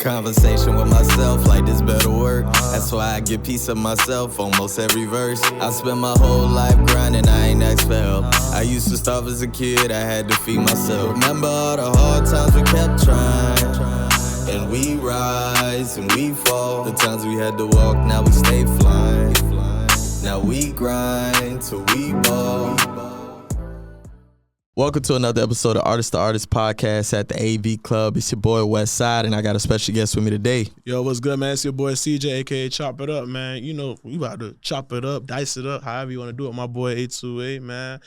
Conversation with myself like this better work. That's why I get peace of myself almost every verse. I spent my whole life grinding, I ain't asked for help. I used to starve as a kid, I had to feed myself. Remember all the hard times we kept trying, and we rise and we fall. The times we had to walk, now we stay flying. Now we grind till we ball. Welcome to another episode of Artist to Artist podcast at the AV Club. It's your boy West Side, and I got a special guest with me today. Yo, what's good, man? It's your boy CJ, aka Chop It Up, man. You know, we about to chop it up, dice it up, however you want to do it. My boy 828, man.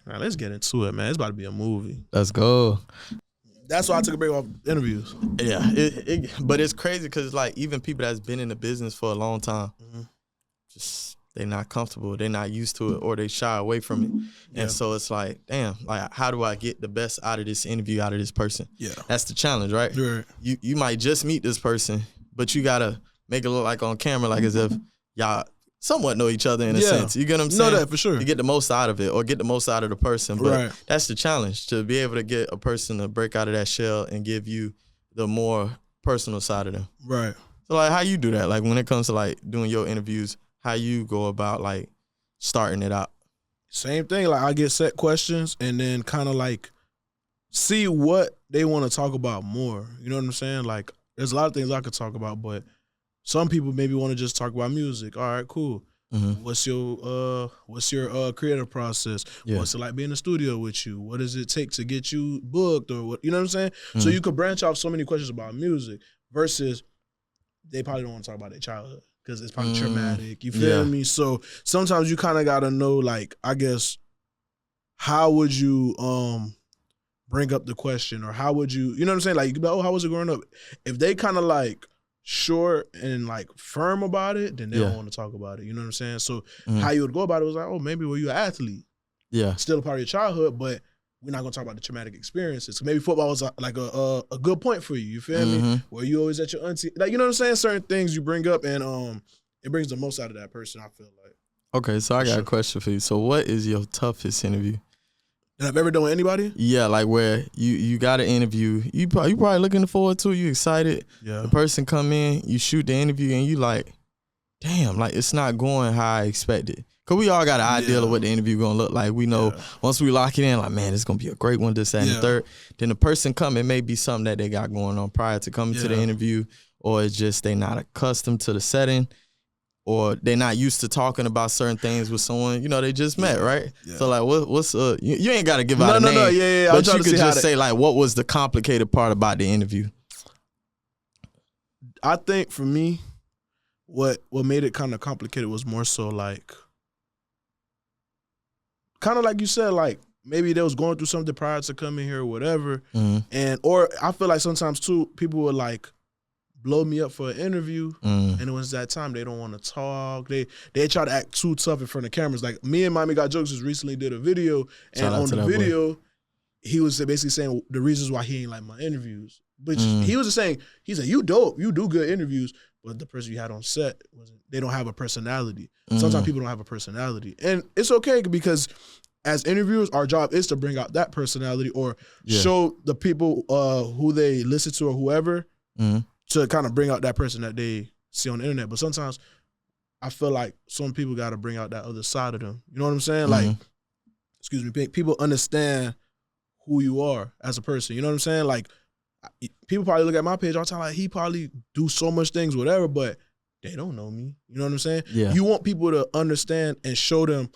Now, let's get into it, man. It's about to be a movie. Let's go. That's why I took a break off interviews. Yeah, but it's crazy because, like, even people that's been in the business for a long time, just they're not comfortable, they're not used to it, or they shy away from it. And so it's like, damn, like, how do I get the best out of this interview, out of this person? Yeah. That's the challenge, right? Right. You might just meet this person, but you got to make it look like on camera, like as if y'all somewhat know each other in a sense. You get what I'm saying? Know that for sure. You get the most out of it, or get the most out of the person. But that's the challenge, to be able to get a person to break out of that shell and give you the more personal side of them. Right. So, like, how you do that? Like, when it comes to, like, doing your interviews, how you go about, like, starting it out? Same thing. Like, I get set questions and then kind of, like, see what they want to talk about more. You know what I'm saying? Like, there's a lot of things I could talk about, but some people maybe want to just talk about music. All right, cool. What's your creative process? Yeah. What's it like being in the studio with you? What does it take to get you booked, or what? You know what I'm saying? So you could branch off so many questions about music versus they probably don't want to talk about their childhood because it's probably traumatic. You feel me? So sometimes you kind of got to know, like, I guess, how would you bring up the question, or how would you know what I'm saying? Like, you be like, oh, how was it growing up? If they kind of like short and like firm about it, then they don't want to talk about it. You know what I'm saying? So how you would go about it was like, oh, maybe were you an athlete? Yeah. Still a part of your childhood, but we're not gonna talk about the traumatic experiences. So maybe football was like a good point for you. You feel me? Where you always at your auntie, like, you know what I'm saying? Certain things you bring up, and it brings the most out of that person, I feel like. Okay, so I got a question for you. So what is your toughest interview that I've ever done with anybody? Yeah, like where you got an interview, you probably looking forward to it, you excited. Yeah. The person come in, you shoot the interview, and you like, damn, like, it's not going how I expected. Because we all got an idea of what the interview going to look like. We know once we lock it in, like, man, it's going to be a great one, this, that, and the third. Then the person come, it may be something that they got going on prior to coming to the interview, or it's just they not accustomed to the setting, or they're not used to talking about certain things with someone, you know, they just met, right? Yeah. So, like, what's you ain't got to give out a name. No, but you could just say, like, what was the complicated part about the interview? I think for me, what made it kind of complicated was more so, like, kind of like you said, like, maybe they was going through something prior to coming here or whatever. Or I feel like sometimes, too, people would, like, blow me up for an interview, and it was that time they don't want to talk. They try to act too tough in front of cameras. Like, me and Mommy Got Jokes just recently did a video, and on the video, he was basically saying the reasons why he ain't like my interviews. But he was just saying, he said, you dope, you do good interviews, but the person you had on set, they don't have a personality. Sometimes people don't have a personality. And it's okay, because as interviewers, our job is to bring out that personality, or show the people who they listen to, or whoever, to kind of bring out that person that they see on the internet. But sometimes I feel like some people got to bring out that other side of them. You know what I'm saying? Like, excuse me, people understand who you are as a person. You know what I'm saying? Like, people probably look at my page all the time, like, he probably do so much things, whatever, but they don't know me. You know what I'm saying? Yeah. You want people to understand and show them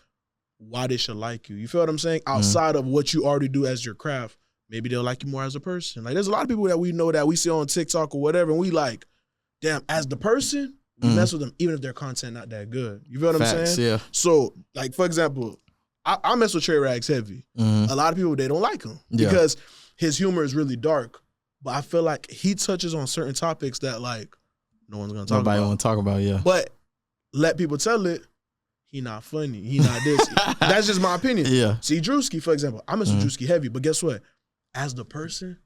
why they should like you. You feel what I'm saying? Outside of what you already do as your craft. Maybe they'll like you more as a person. Like, there's a lot of people that we know that we see on TikTok or whatever, and we like, damn, as the person, we mess with them even if their content not that good. You feel what I'm saying? Yeah. So, like, for example, I mess with Trey Rags heavy. A lot of people, they don't like him because his humor is really dark. But I feel like he touches on certain topics that, like, no one's going to talk about. Nobody want to talk about, yeah. But let people tell it, he not funny. He not this. That's just my opinion. Yeah. See, Drewski, for example, I mess with Drewski heavy, but guess what? As the person,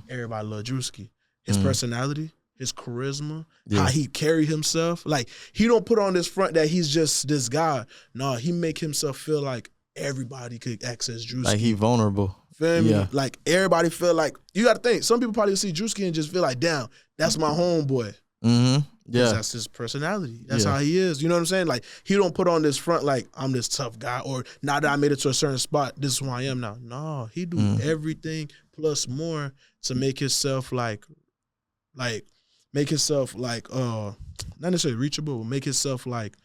everybody love Drewski. His personality, his charisma, how he carry himself. Like, he don't put on this front that he's just this guy. No, he make himself feel like everybody could access Drewski. Like, he vulnerable. Feel me? Like everybody feel like, you got to think, some people probably see Drewski and just feel like, damn, that's my homeboy. Mm-hmm. Yeah. That's his personality. That's how he is. You know what I'm saying? Like, he don't put on this front like, I'm this tough guy, or now that I made it to a certain spot, this is who I am now. No, he do everything plus more to make himself not necessarily reachable, but make himself like,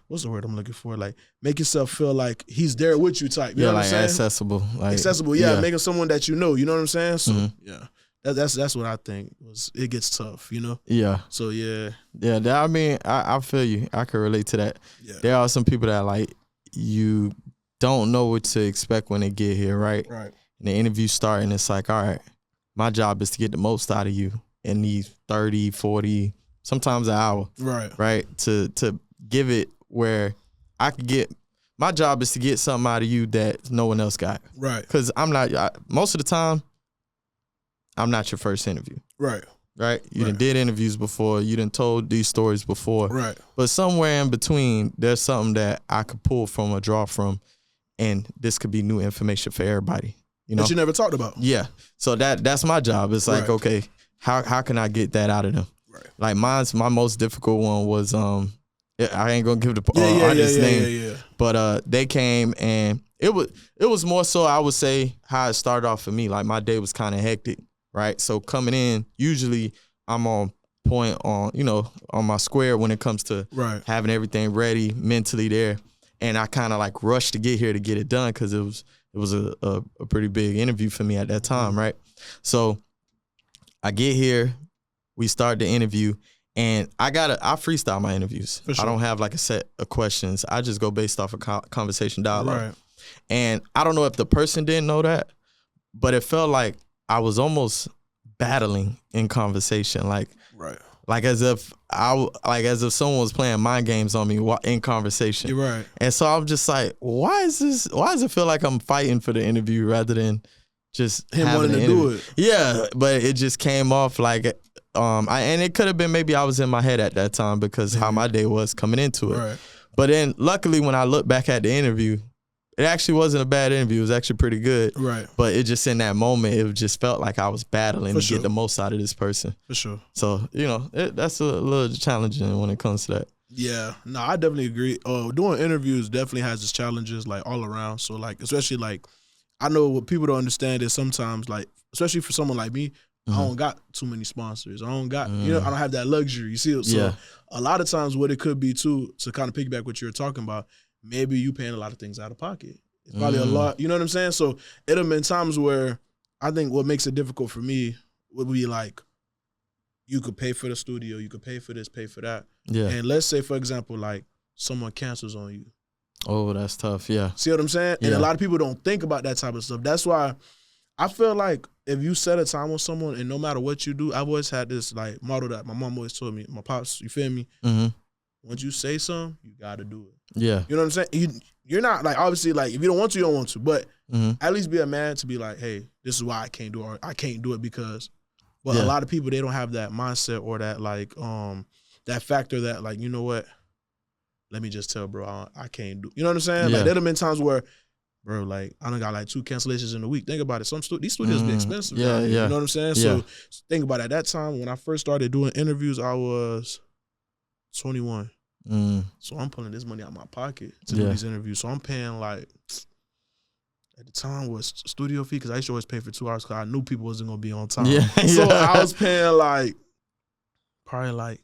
what's the word I'm looking for? Like, make yourself feel like he's there with you type. You know what I'm saying? Accessible. Like, accessible, make him someone that you know. You know what I'm saying? So, that's what I think. It gets tough, you know? Yeah. So, yeah. Yeah, I mean, I feel you. I can relate to that. Yeah. There are some people that, like, you don't know what to expect when they get here, right? Right. And the interview start, and it's like, all right, my job is to get the most out of you in these 30, 40, sometimes an hour. Right. Right? To give it where I could get, my job is to get something out of you that no one else got. Right. Because most of the time, I'm not your first interview. Right. Right? You done did interviews before. You done told these stories before. Right. But somewhere in between, there's something that I could pull from or draw from, and this could be new information for everybody. You know? That you never talked about. Yeah. So that's my job. It's like, okay, how can I get that out of them? Right. Like my most difficult one was I ain't gonna give the artist name. Yeah. But they came, and it was more so, I would say, how it started off for me. Like, my day was kind of hectic, right? So coming in, usually I'm on point on my square when it comes to having everything ready, mentally there. And I kind of like rushed to get here to get it done, because it was a pretty big interview for me at that time, right? So I get here, we start the interview, and I freestyle my interviews. Sure. I don't have like a set of questions. I just go based off of conversation dialogue. Right. And I don't know if the person didn't know that, but it felt like I was almost battling in conversation, like as if someone was playing mind games on me in conversation. You're right. And so I'm just like, why does it feel like I'm fighting for the interview rather than just him wanting to do it? Yeah, but it just came off like, and it could have been maybe I was in my head at that time because how my day was coming into it. Right. But then luckily when I look back at the interview, it actually wasn't a bad interview. It was actually pretty good. Right. But it just, in that moment, it just felt like I was battling to get the most out of this person. For sure. So, that's a little challenging when it comes to that. Yeah. No, I definitely agree. Doing interviews definitely has its challenges, like, all around. So, like, especially, like, I know what people don't understand is sometimes, like, especially for someone like me, I don't got too many sponsors. I don't got, I don't have that luxury. You see? So a lot of times what it could be too, to kind of piggyback what you were talking about, maybe you paying a lot of things out of pocket. It's probably a lot, you know what I'm saying? So it'll been times where I think what makes it difficult for me would be like, you could pay for the studio, you could pay for this, pay for that. Yeah. And let's say, for example, like someone cancels on you. Oh, that's tough. Yeah. See what I'm saying? Yeah. And a lot of people don't think about that type of stuff. That's why I feel like if you set a time with someone, and no matter what you do, I've always had this like model that my mom always told me, my pops, you feel me? Mm-hmm. Once you say something, you got to do it. Yeah. You know what I'm saying? You're not, like, obviously, like, if you don't want to, you don't want to. But at least be a man to be like, hey, this is why I can't do it. Or I can't do it because, a lot of people, they don't have that mindset or that, like, that factor that, like, you know what? Let me just tell bro, I can't do. You know what I'm saying? Yeah. Like, there have been times where, bro, like, I done got like 2 cancellations in a week. Think about it. These studios be expensive. Yeah, yeah. You know what I'm saying? Yeah. So think about it. At that time, when I first started doing interviews, I was 21. So I'm pulling this money out of my pocket to do these interviews. So I'm paying like, at the time was studio fee, because I used to always pay for 2 hours because I knew people wasn't going to be on time. Yeah. So I was paying like, probably like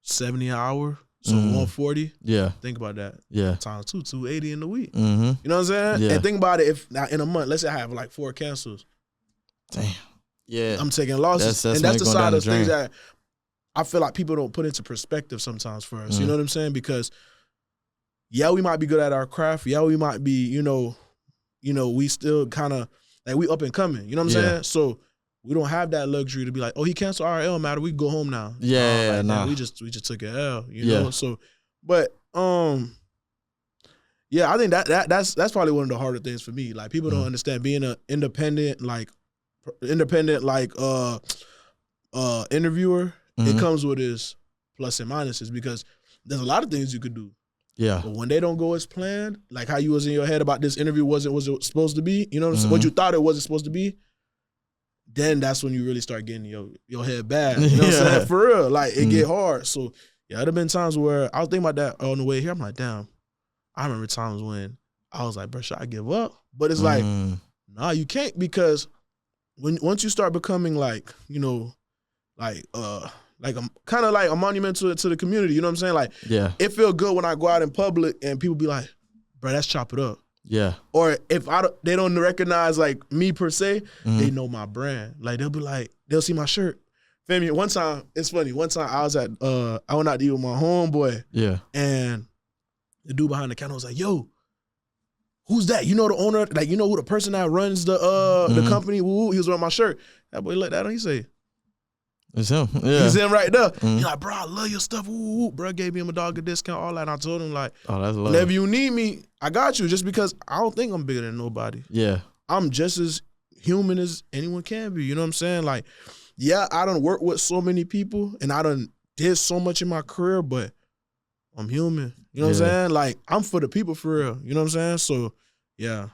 70 an hour. So 140. Yeah. Think about that. Yeah. Times 280 in the week. Mm-hmm. You know what I'm saying? Yeah. And think about it, if now in a month, let's say I have like 4 cancels. Damn. Yeah. I'm taking losses. That's the side of things that I feel like people don't put into perspective sometimes for us. You know what I'm saying? Because we might be good at our craft. Yeah, we might be, we still kind of like we up and coming. You know what I'm saying? So we don't have that luxury to be like, oh, he canceled. All right, it don't matter. We can go home now. Yeah, nah. We just took an L. You know. So, but I think that's probably one of the harder things for me. Like, people don't understand being an independent interviewer. It comes with its plus and minuses, because there's a lot of things you could do. Yeah. But when they don't go as planned, like how you was in your head about this interview was it supposed to be, you know what I'm saying? What you thought it wasn't supposed to be, then that's when you really start getting your head bad. You know what I'm saying? For real. Like, it get hard. So, yeah, there have been times where I was thinking about that on the way here. I'm like, damn, I remember times when I was like, bro, should I give up? But it's like, nah, you can't, because once you start becoming like, you know, like kind of like a monument to the community, you know what I'm saying? Like, it feel good when I go out in public and people be like, bro, let's chop it up. Yeah. Or if they don't recognize like me per se, they know my brand. Like, they'll be like, they'll see my shirt. Feel me? One time, it's funny. One time I was I went out to eat with my homeboy. Yeah. And the dude behind the counter was like, yo, who's that? You know the owner? Like, you know who the person that runs the company? Woo, he was wearing my shirt. That boy looked at him, he said, it's him. Yeah. He's him right there. He's like, bro, I love your stuff. Woo. Bro gave him a dog a discount, all that. And I told him, like, oh, that's love. Whenever you need me, I got you. Just because I don't think I'm bigger than nobody. Yeah. I'm just as human as anyone can be. You know what I'm saying? Like, yeah, I done worked with so many people and I done did so much in my career, but I'm human. You know what I'm saying? Like, I'm for the people for real. You know what I'm saying? So, yeah.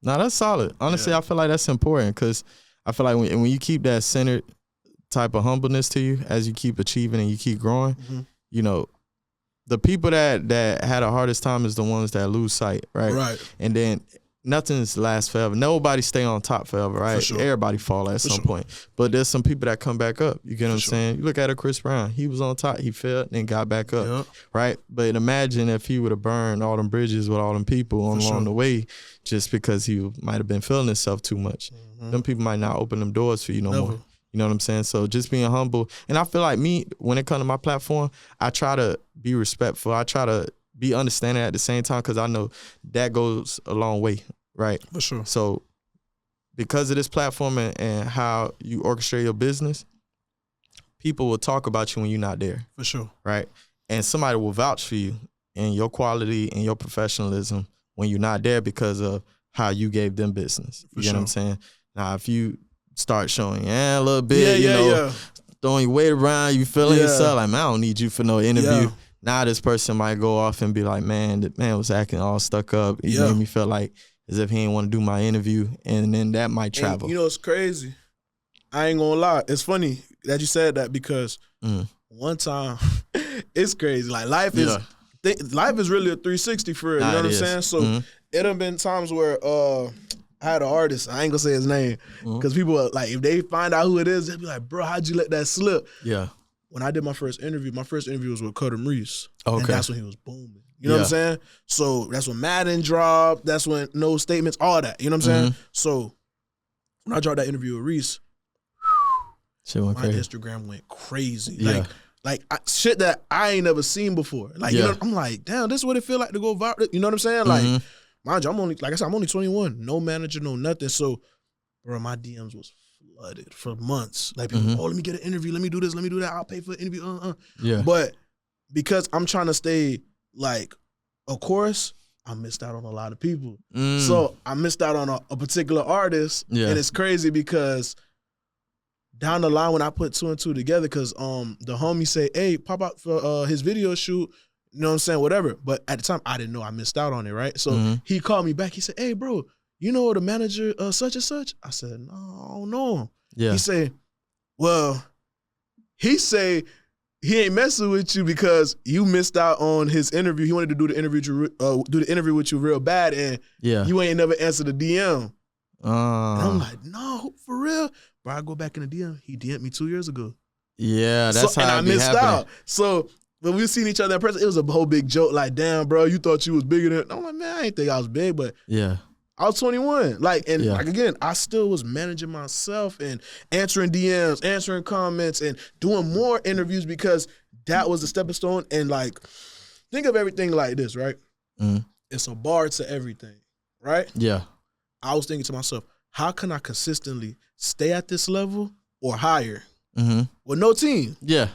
Nah, that's solid. Honestly, I feel like that's important, because I feel like when you keep that centered type of humbleness to you as you keep achieving and you keep growing, you know, the people that had the hardest time is the ones that lose sight, right? Right. And then nothing's lasts forever. Nobody stay on top forever, right? Sure. Everybody fall at some point. But there's some people that come back up. You get what I'm saying? You look at Chris Brown. He was on top. He fell and then got back up, right? But imagine if he would have burned all them bridges with all them people along the way just because he might have been feeling himself too much. Them people might not open them doors for you no more. You know what I'm saying? So just being humble. And I feel like me, when it comes to my platform, I try to be respectful. I try to be understanding at the same time, because I know that goes a long way, right? For sure. So because of this platform and how you orchestrate your business, people will talk about you when you're not there. For sure. Right? And somebody will vouch for you and your quality and your professionalism when you're not there because of how you gave them business. You get what I'm saying? Now, if you start showing a little bit, you know, throwing your weight around, you feeling yourself, like, man, I don't need you for no interview. Now this person might go off and be like, man, that man was acting all stuck up. He made me feel like as if he didn't want to do my interview, and then that might travel. And, you know, it's crazy. I ain't gonna lie. It's funny that you said that, because one time, it's crazy. Like, life is really a 360 for real. You know what I'm saying? So it done been times where I had an artist, I ain't gonna say his name, because people are like, if they find out who it is, they'll be like, bro, how'd you let that slip? Yeah. When I did my first interview was with Kodak. Okay. And that's when he was booming. You know what I'm saying? So that's when Madden dropped. That's when No Statements, all that. You know what I'm saying? So when I dropped that interview with Reese, my Instagram went crazy. Like shit that I ain't never seen before. Like, you know, I'm like, damn, this is what it feel like to go viral. You know what I'm saying? Like, mind you, I'm only 21. No manager, no nothing. So, bro, my DMs was flooded for months. Like, people, let me get an interview. Let me do this. Let me do that. I'll pay for an interview. Yeah. But because I'm trying to stay, like, of course, I missed out on a lot of people. So I missed out on a particular artist. Yeah. And it's crazy because down the line when I put two and two together, because the homie say, hey, pop out for his video shoot. You know what I'm saying? Whatever. But at the time, I didn't know I missed out on it, right? So he called me back. He said, hey, bro, you know the manager such and such? I said, no, I don't know him. Yeah. He said, well, he ain't messing with you because you missed out on his interview. He wanted to do the interview with you real bad, and you ain't never answered the DM. And I'm like, no, for real? Bro, I go back in the DM. He DM'd me 2 years ago. Yeah, that's how I missed out. So when we seen each other in person, it was a whole big joke. Like, damn, bro, you thought you was bigger than. I'm like, man, I ain't think I was big, but I was 21. Like, and like again, I still was managing myself and answering DMs, answering comments, and doing more interviews because that was the stepping stone. And like, think of everything like this, right? It's a bar to everything, right? Yeah. I was thinking to myself, how can I consistently stay at this level or higher with no team? Yeah.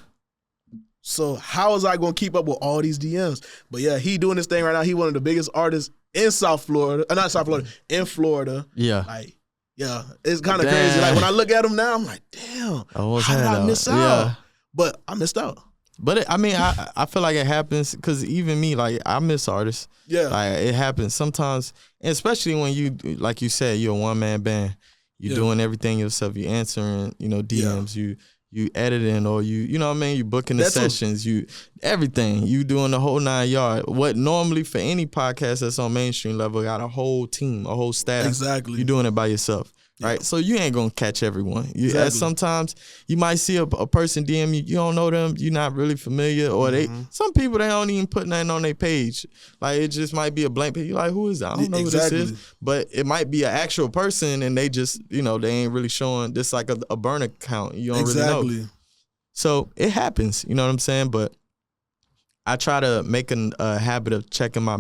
So how is I going to keep up with all these DMs? But yeah, he doing this thing right now. He one of the biggest artists in South Florida. Not South Florida, in Florida. Yeah. Like, yeah, it's kind of crazy. Like, when I look at him now, I'm like, damn, how did I miss out? Yeah. But I missed out. But I feel like it happens because even me, like I miss artists. Yeah, like it happens sometimes, and especially when you, like you said, you're a one-man band. You're doing everything yourself. You answering, DMs. You editing, or you know what I mean. You booking the sessions. You everything. You doing the whole 9 yards. What normally for any podcast that's on mainstream level got a whole team, a whole staff. Exactly. You doing it by yourself. Right, so you ain't gonna catch everyone. Sometimes you might see a person DM you, you don't know them, you're not really familiar, or some people they don't even put nothing on their page. Like it just might be a blank page. You're like, who is that? I don't know who this is. But it might be an actual person, and they just they ain't really showing. This like a burner account. You don't really know. So it happens. You know what I'm saying? But I try to make a habit of checking my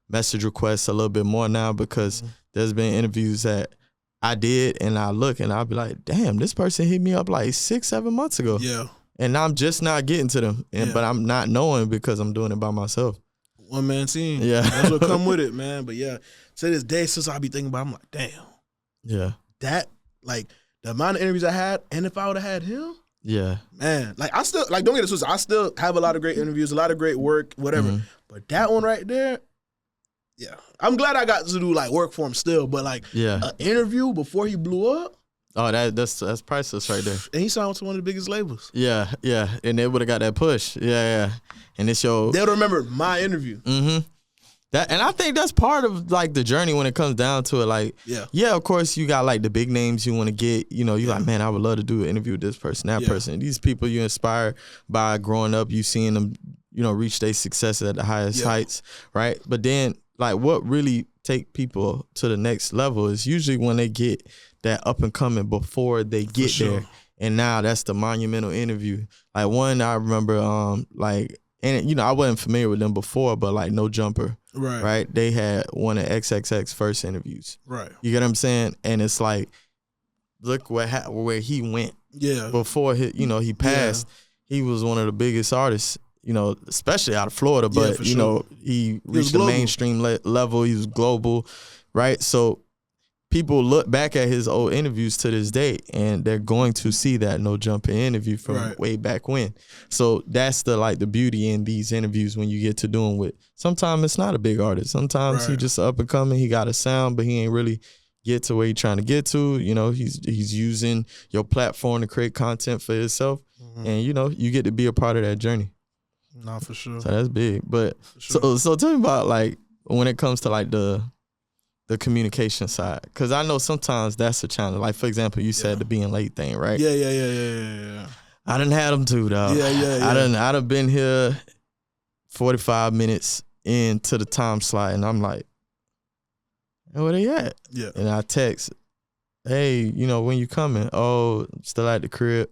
message requests a little bit more now because there's been interviews that I did, and I look, and I'll be like, damn, this person hit me up like 6-7 months ago. Yeah. And I'm just not getting to them. But I'm not knowing because I'm doing it by myself. One man team. Yeah. That's what come with it, man. But yeah, to this day, since I be thinking about it, I'm like, damn. Yeah. That, like, the amount of interviews I had, and if I would have had him, man, like, I still, like, don't get it twisted, I still have a lot of great interviews, a lot of great work, whatever. But that one right there, yeah. I'm glad I got to do like work for him still, but like an interview before he blew up. Oh, that's priceless right there. And he signed to one of the biggest labels. Yeah. And they would have got that push. Yeah. And it's they'll remember my interview. That, and I think that's part of like the journey when it comes down to it. Like, of course you got like the big names you want to get. You like, man, I would love to do an interview with this person, that person. These people you inspired by growing up, you seeing them, reach their success at the highest heights, right? But then like what really take people to the next level is usually when they get that up and coming before they get there. And now that's the monumental interview. Like one I remember, and I wasn't familiar with them before, but like No Jumper, right? They had one of XXX first interviews, right? You get what I'm saying? And it's like, look where he went, before he passed. He was one of the biggest artists, especially out of Florida, but he reached the mainstream level. He was global, right? So people look back at his old interviews to this day, and they're going to see that No Jumper interview from way back when. So that's the beauty in these interviews when you get to doing with. Sometimes it's not a big artist. Sometimes he just up and coming. He got a sound, but he ain't really get to where he's trying to get to. He's using your platform to create content for himself, and you get to be a part of that journey. Nah, for sure. So that's big. But so tell me about like when it comes to like the communication side, because I know sometimes that's a challenge. Like for example, you said the being late thing, right? Yeah. I done had them too, dog. Yeah. I done been here 45 minutes into the time slot, and I'm like, where they at? Yeah. And I text, hey, when you coming? Oh, still at the crib.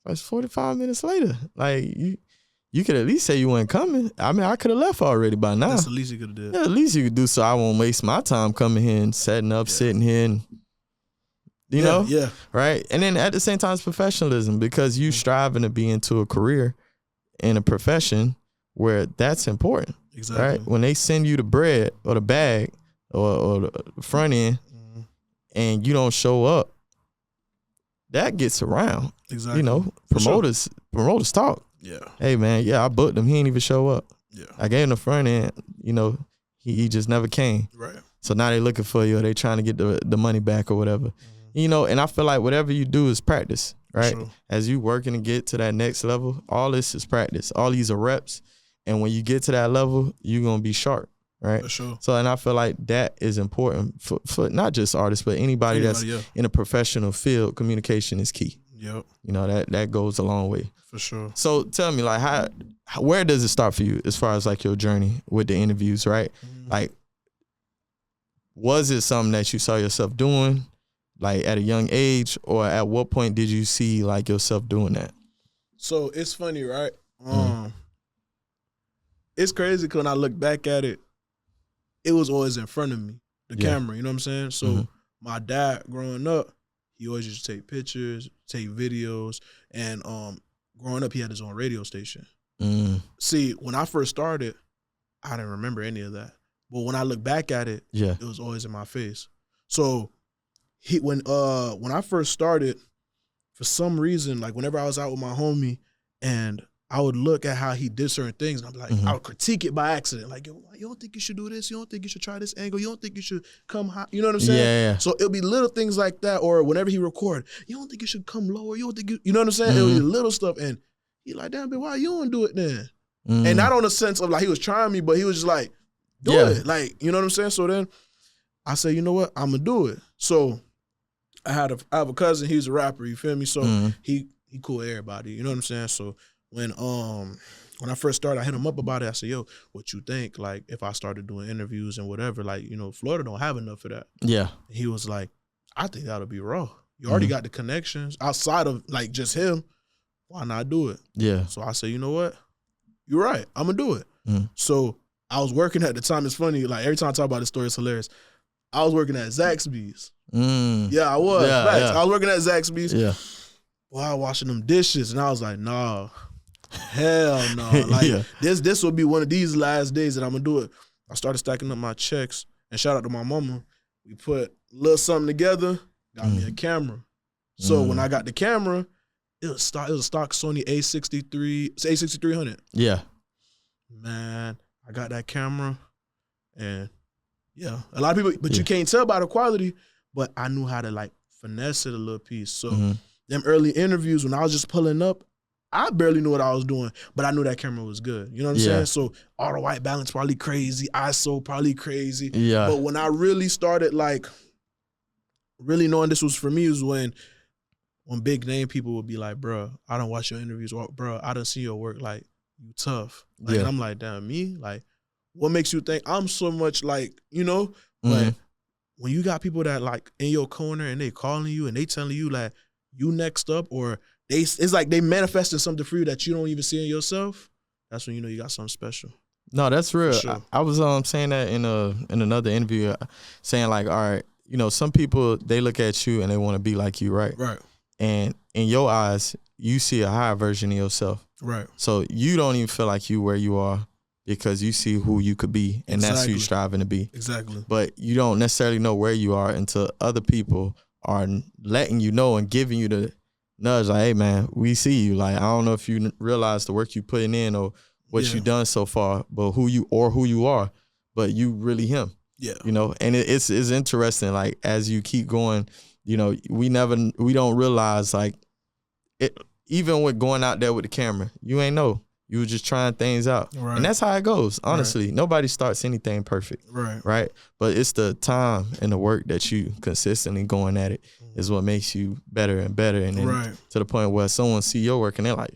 It's 45 minutes later. Like you could at least say you weren't coming. I mean, I could have left already by now. That's the least you could have did. Yeah, the least you could do, so I won't waste my time coming here and setting up, sitting here, and right. And then at the same time, it's professionalism, because you striving to be into a career in a profession where that's important. Exactly. Right. When they send you the bread or the bag or the front end, and you don't show up, that gets around. Exactly. Promoters talk. Yeah. Hey man, I booked him. He ain't even show up. Yeah. I gave him the front end. He just never came. Right. So now they looking for you, or they trying to get the money back or whatever. And I feel like whatever you do is practice, right? Sure. As you working to get to that next level, all this is practice. All these are reps. And when you get to that level, you're gonna be sharp, right? For sure. So, and I feel like that is important for not just artists, but anybody that's in a professional field. Communication is key. Yep. That goes a long way. For sure. So tell me, like, where does it start for you as far as like your journey with the interviews, right? Like, was it something that you saw yourself doing, like at a young age, or at what point did you see like yourself doing that? So it's funny, right? It's crazy because when I look back at it, it was always in front of me, the camera, you know what I'm saying? So my dad growing up, he always used to take pictures, take videos, and growing up, he had his own radio station. See, when I first started, I didn't remember any of that. But when I look back at it, it was always in my face. So when I first started, for some reason, like whenever I was out with my homie and I would look at how he did certain things, and I'm like, I would critique it by accident. Like, yo, you don't think you should do this? You don't think you should try this angle? You don't think you should come high? You know what I'm saying? Yeah. So it'll be little things like that, or whenever he record, you don't think you should come lower? You don't think you know what I'm saying? It'll be little stuff, and he like, damn, but why you don't do it then? And not on the sense of like he was trying me, but he was just like, do it. Like, you know what I'm saying? So then I said, you know what? I'm gonna do it. So I have a cousin, he's a rapper, you feel me? So he cool with everybody, you know what I'm saying? So when I first started, I hit him up about it. I said, yo, what you think? Like, if I started doing interviews and whatever, like, you know, Florida don't have enough of that. Yeah. He was like, I think that'll be raw. You already got the connections outside of like just him. Why not do it? Yeah. So I said, you know what? You're right. I'm gonna do it. So I was working at the time. It's funny. Like every time I talk about this story, it's hilarious. I was working at Zaxby's. Yeah, I was. I was working at Zaxby's. Yeah. Well, I was washing them dishes, and I was like, nah. Hell no. Like this will be one of these last days that I'm gonna do it. I started stacking up my checks, and shout out to my mama. We put a little something together, got me a camera. So when I got the camera, it was a stock Sony A6300. Yeah. Man, I got that camera, and yeah, a lot of people, but you can't tell by the quality, but I knew how to like finesse it a little piece. So them early interviews when I was just pulling up, I barely knew what I was doing, but I knew that camera was good. You know what I'm saying? So auto white balance probably crazy, ISO probably crazy. Yeah. But when I really started like really knowing this was for me was when big name people would be like, bro, I don't watch your interviews, or bro, I don't see your work, like you tough. Like, and I'm like, damn, me? Like, what makes you think I'm so much like, you know? But when you got people that like in your corner and they calling you and they telling you like you next up, or it's like they manifesting something for you that you don't even see in yourself, that's when you know you got something special. No, that's real. Sure. I was saying that in another interview, saying like, all right, you know, some people, they look at you and they want to be like you, right? Right. And in your eyes, you see a higher version of yourself. Right. So you don't even feel like you where you are because you see who you could be, and that's who you're striving to be. Exactly. But you don't necessarily know where you are until other people are letting you know and giving you the nudge, like, hey, man, we see you. Like, I don't know if you realize the work you putting in or what you done so far, but who you are, but you really him. Yeah. You know, and it's interesting, like, as you keep going, you know, we don't realize, like, it, even with going out there with the camera, you ain't know. You were just trying things out. Right. And that's how it goes, honestly. Right. Nobody starts anything perfect. Right. But it's the time and the work that you consistently going at it is what makes you better and better. And then to the point where someone see your work and they're like,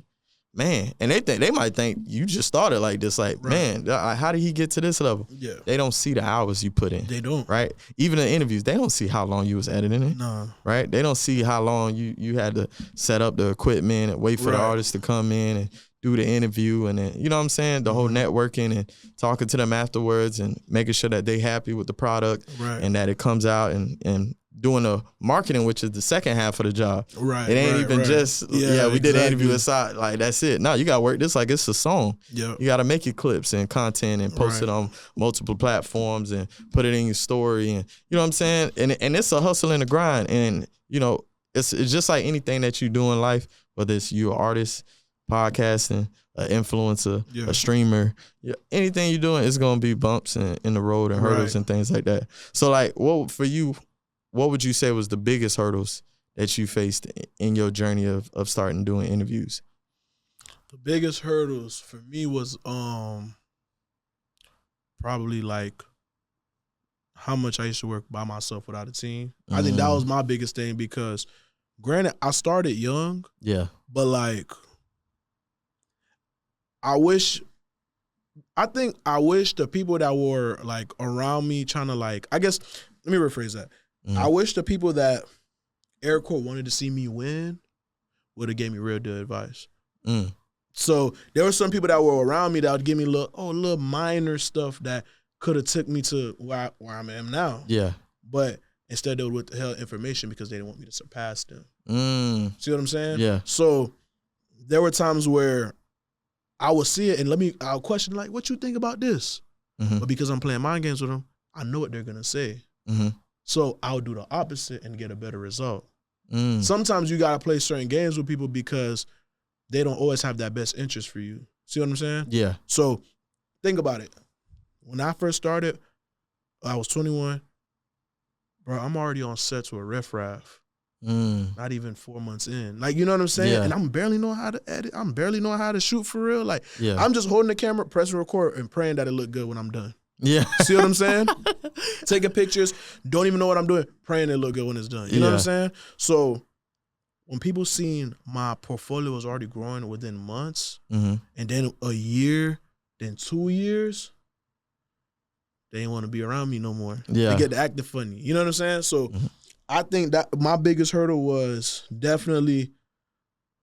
man, and they might think you just started like this, like, man, how did he get to this level? Yeah. They don't see the hours you put in. They don't. Right? Even in interviews, they don't see how long you was editing it. No. Right? They don't see how long you had to set up the equipment and wait for the artist to come in and do the interview, and then, you know what I'm saying, the whole networking and talking to them afterwards and making sure that they happy with the product and that it comes out, and doing the marketing, which is the second half of the job. Right. It ain't even just, we did an interview aside, like, that's it. No, you got to work this like it's a song. Yep. You got to make your clips and content and post it on multiple platforms and put it in your story, and you know what I'm saying? And it's a hustle and a grind, and, you know, it's just like anything that you do in life, whether it's you an artist, podcasting, an influencer, a streamer, anything you're doing, it's gonna be bumps in the road and hurdles and things like that. So, like, what would you say was the biggest hurdles that you faced in your journey of starting doing interviews? The biggest hurdles for me was probably like how much I used to work by myself without a team. I think that was my biggest thing, because granted, I started young. Yeah. But like, I wish the people that were like around me trying to, like, I guess, let me rephrase that. I wish the people that air quote wanted to see me win would have gave me real good advice. So there were some people that were around me that would give me little minor stuff that could have took me to where I am now. Yeah. But instead they would withhold information because they didn't want me to surpass them. See what I'm saying? Yeah. So there were times where I would see it and I'll question, like, what you think about this? But because I'm playing mind games with them, I know what they're going to say. So I'll do the opposite and get a better result. Sometimes you got to play certain games with people because they don't always have that best interest for you. See what I'm saying? Yeah. So think about it. When I first started, I was 21. Bro, I'm already on sets with raff. Not even 4 months in. Like, you know what I'm saying? Yeah. And I'm barely knowing how to edit. I'm barely knowing how to shoot for real. Like, Yeah. I'm just holding the camera, pressing record, and praying that it look good when I'm done. Yeah. See what I'm saying? Taking pictures, don't even know what I'm doing, praying it look good when it's done. You know what I'm saying? So when people seen my portfolio was already growing within months, and then a year, then 2 years, they didn't want to be around me no more. Yeah. They get to acting funny. You know what I'm saying? So I think that my biggest hurdle was definitely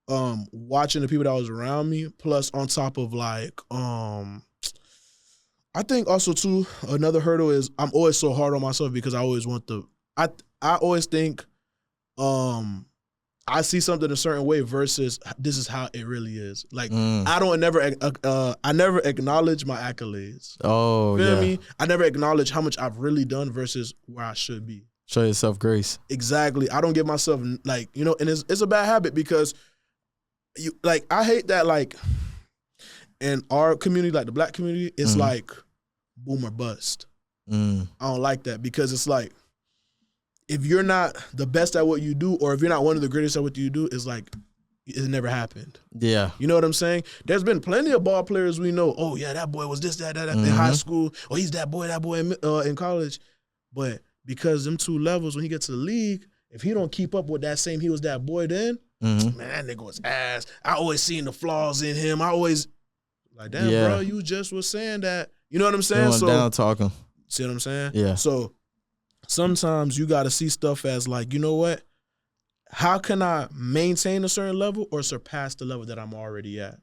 watching the people that was around me, plus on top of like I think also too, another hurdle is I'm always so hard on myself because I always want I always think I see something a certain way versus this is how it really is. Like I never acknowledge my accolades. Oh, Feel me? I never acknowledge how much I've really done versus where I should be. Show yourself grace. Exactly. I don't give myself like, you know, and it's a bad habit because I hate that like in our community, like the black community, it's like boom or bust. I don't like that because it's like if you're not the best at what you do, or if you're not one of the greatest at what you do, it's like it never happened. Yeah. You know what I'm saying? There's been plenty of ball players we know. Oh yeah, that boy was this, that in high school. Oh, he's that boy in college. But because them two levels, when he gets to the league, if he don't keep up with that same he was that boy then, man, that nigga was ass. I always seen the flaws in him. I always like, damn, bro, you just was saying that. You know what I'm saying? So down talking. See what I'm saying? Yeah. So sometimes you got to see stuff as like, you know what? How can I maintain a certain level or surpass the level that I'm already at?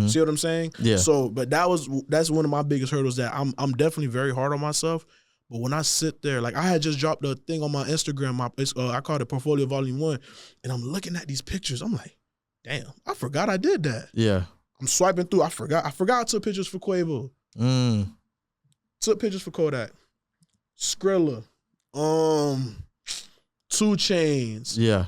See what I'm saying? Yeah. So, but that's one of my biggest hurdles that I'm definitely very hard on myself. But when I sit there, like I had just dropped a thing on my Instagram, I called it Portfolio Volume 1, and I'm looking at these pictures. I'm like, damn, I forgot I did that. Yeah. I'm swiping through. I forgot I took pictures for Quavo. Took pictures for Kodak. Skrilla. 2 Chainz. Yeah.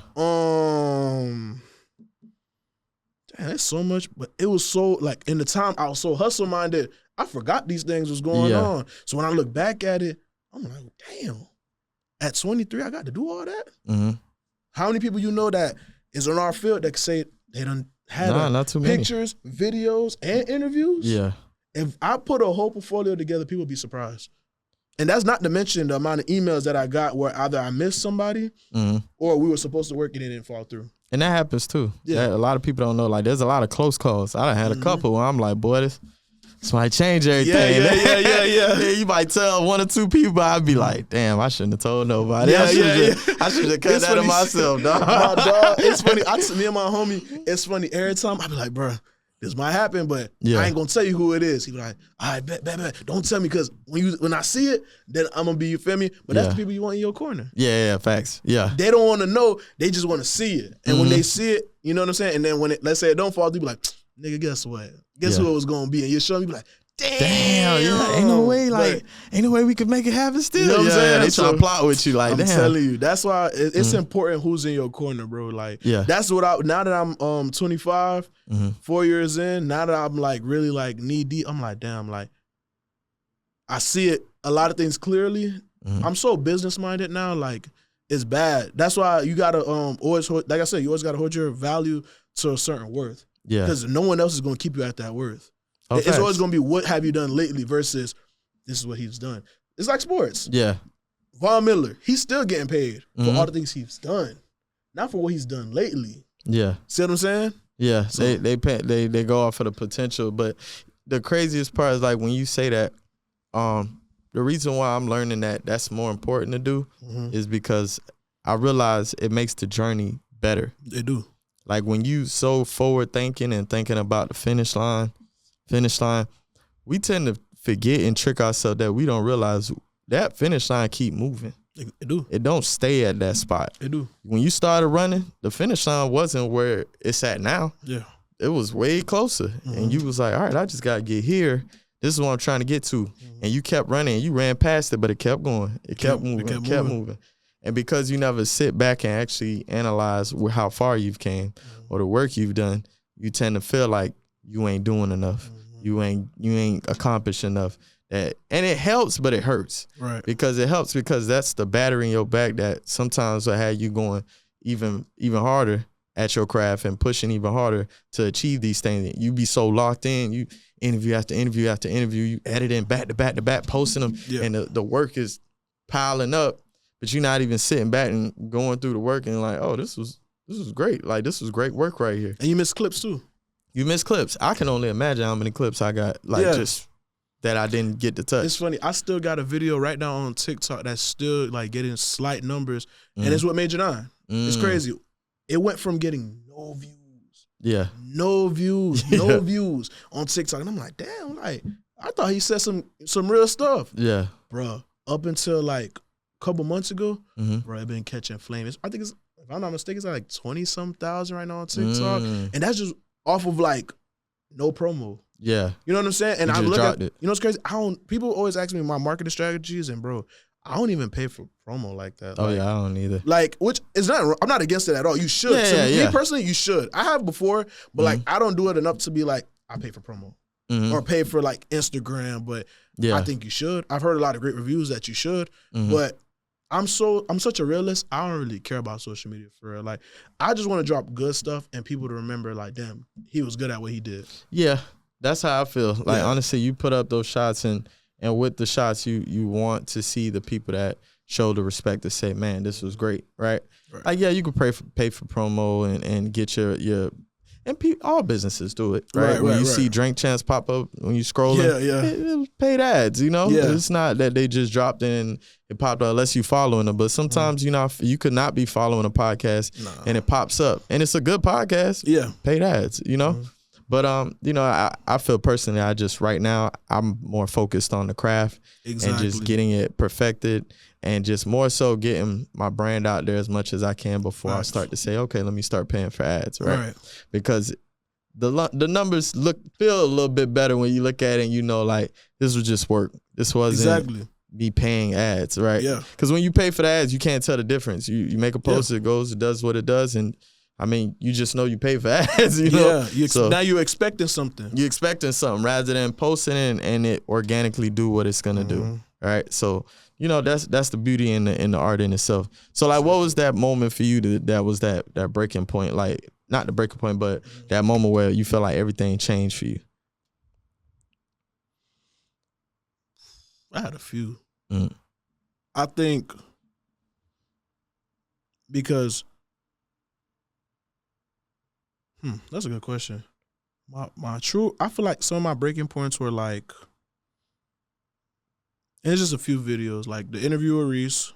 Damn, that's so much, but it was so like in the time I was so hustle minded, I forgot these things was going on. So when I look back at it, I'm like, damn. At 23, I got to do all that. How many people you know that is in our field that can say they done had not too many. Pictures, videos, and interviews? Yeah. If I put a whole portfolio together, people would be surprised. And that's not to mention the amount of emails that I got where either I missed somebody or we were supposed to work and it didn't fall through. And that happens too. Yeah. A lot of people don't know. Like, there's a lot of close calls. I done had a couple where I'm like, boy, this might change everything. Yeah. You might tell 1 or 2 people, but I'd be like, damn, I shouldn't have told nobody. I should have cut that to myself, dog. My dog, it's funny. Me and my homie, it's funny. Every time I be like, bro, this might happen, but I ain't gonna tell you who it is. He be like, all right, bet. Don't tell me, because when I see it, then I'm gonna be, you feel me? But that's the people you want in your corner. Yeah, facts. Yeah. They don't want to know. They just want to see it. And when they see it, you know what I'm saying? And then when let's say it don't fall through, be like, nigga, guess what? Guess who it was gonna be? And you show me, be like, damn, ain't no way we could make it happen still. You know what I'm saying? They try to plot with you, like, I'm telling you, that's why it's important who's in your corner, bro. Like, that's what now that I'm 25, 4 years in, now that I'm like really like knee deep, I'm like, damn, like I see it, a lot of things clearly. I'm so business minded now, like it's bad. That's why you gotta always hold, like I said, you always gotta hold your value to a certain worth. Yeah, because no one else is gonna keep you at that worth. It's always going to be what have you done lately versus this is what he's done. It's like sports. Yeah. Von Miller, he's still getting paid for all the things he's done, not for what he's done lately. Yeah. See what I'm saying? Yeah. So, they go off for the potential, but the craziest part is like when you say that, the reason why I'm learning that that's more important to do is because I realize it makes the journey better. They do. Like when you so forward thinking and thinking about the finish line, we tend to forget and trick ourselves that we don't realize that finish line keep moving. It do. It don't stay at that spot. It do. When you started running, the finish line wasn't where it's at now. Yeah. It was way closer. And you was like, all right, I just got to get here. This is what I'm trying to get to. And you kept running. You ran past it, but it kept going. It kept moving. It kept moving. And because you never sit back and actually analyze how far you've came or the work you've done, you tend to feel like you ain't doing enough. Mm-hmm. You ain't accomplished enough. And it helps, but it hurts. Right. Because it helps because that's the battery in your back that sometimes will have you going even harder at your craft and pushing even harder to achieve these things. You be so locked in, you interview after interview after interview, you editing back to back to back, posting them, and the work is piling up, but you're not even sitting back and going through the work and like, oh, this was great. Like, this was great work right here. And you miss clips too. You miss clips. I can only imagine how many clips I got, just that I didn't get to touch. It's funny. I still got a video right now on TikTok that's still like getting slight numbers, and it's with Major 9. It's crazy. It went from getting no views. Yeah. No views on TikTok. And I'm like, damn, like, I thought he said some real stuff. Yeah. Bro, up until like a couple months ago, bro, it been catching flames. I think it's, if I'm not mistaken, it's like 20-some thousand right now on TikTok. And that's just off of like no promo. Yeah. You know what I'm saying? And I look at it. You know what's crazy? People always ask me my marketing strategies, and bro, I don't even pay for promo like that. Oh, yeah, I don't either. Like, which is not, I'm not against it at all. You should. Me personally, you should. I have before, but like, I don't do it enough to be like, I pay for promo or pay for like Instagram, but I think you should. I've heard a lot of great reviews that you should, but I'm such a realist. I don't really care about social media for real. Like, I just want to drop good stuff and people to remember like, damn, he was good at what he did. Yeah, that's how I feel. Like, honestly, you put up those shots and with the shots, you want to see the people that show the respect to say, man, this was great, right? Like, yeah, you could pay for promo and get your and all businesses do it, right? When you see Drink Champs pop up when you scroll, it was paid ads, you know? Yeah. It's not that they just dropped in and it popped up unless you following them. But sometimes you could not be following a podcast and it pops up. And it's a good podcast. Yeah. Paid ads, you know? But you know, I feel personally, right now I'm more focused on the craft and just getting it perfected and just more so getting my brand out there as much as I can before I start to say, okay, let me start paying for ads, right? Because the numbers feel a little bit better when you look at it and you know, like, this was just work. This wasn't me paying ads, right? Yeah. Because when you pay for the ads, you can't tell the difference. You make a post, it does what it does, and I mean, you just know you pay for ads, you know? Yeah, now you're expecting something. You're expecting something rather than posting and it organically do what it's going to do, right? So, you know, that's the beauty in the art in itself. So, like, what was that moment for you that was that breaking point? Like, not the breaking point, but that moment where you felt like everything changed for you? I had a few. I think because... that's a good question. I feel like some of my breaking points were like, and it's just a few videos, like the interview with Reese,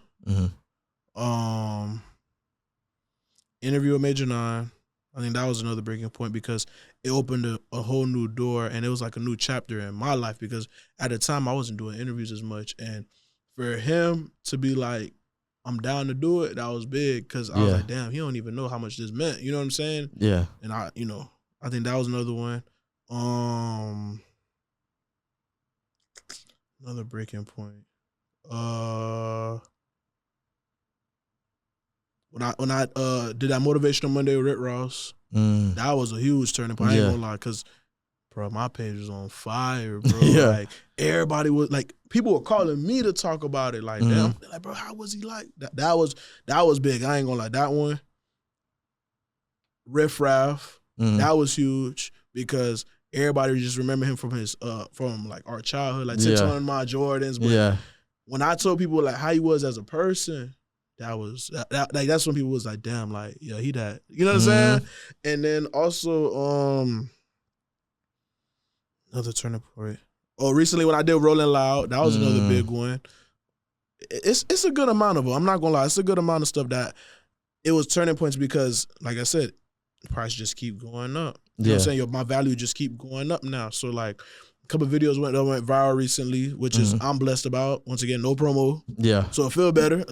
interview with Major 9. I think that was another breaking point because it opened a whole new door and it was like a new chapter in my life because at the time I wasn't doing interviews as much, and for him to be like, I'm down to do it, that was big because I was like, damn, he don't even know how much this meant. You know what I'm saying? Yeah. And I think that was another one. Another breaking point. When I did that Motivational Monday with Rick Ross, that was a huge turning point. I ain't gonna lie, because bro, my page was on fire, bro. Like, everybody was like, people were calling me to talk about it. Like, damn, like, bro, how was he like? That was big. I ain't gonna lie. That one, raff, that was huge because everybody just remember him from his from like our childhood, like 600 my Jordans. But when I told people like how he was as a person, like that's when people was like, damn, like, yeah, he that. You know what I'm saying? And then also another turning point. Oh, recently when I did Rolling Loud, that was another big one. It's a good amount of them. I'm not gonna lie, it's a good amount of stuff that it was turning points because, like I said, the price just keep going up. You know what I'm saying? My value just keep going up now. So like a couple of videos went viral recently, which is I'm blessed about. Once again, no promo. Yeah. So it feel better.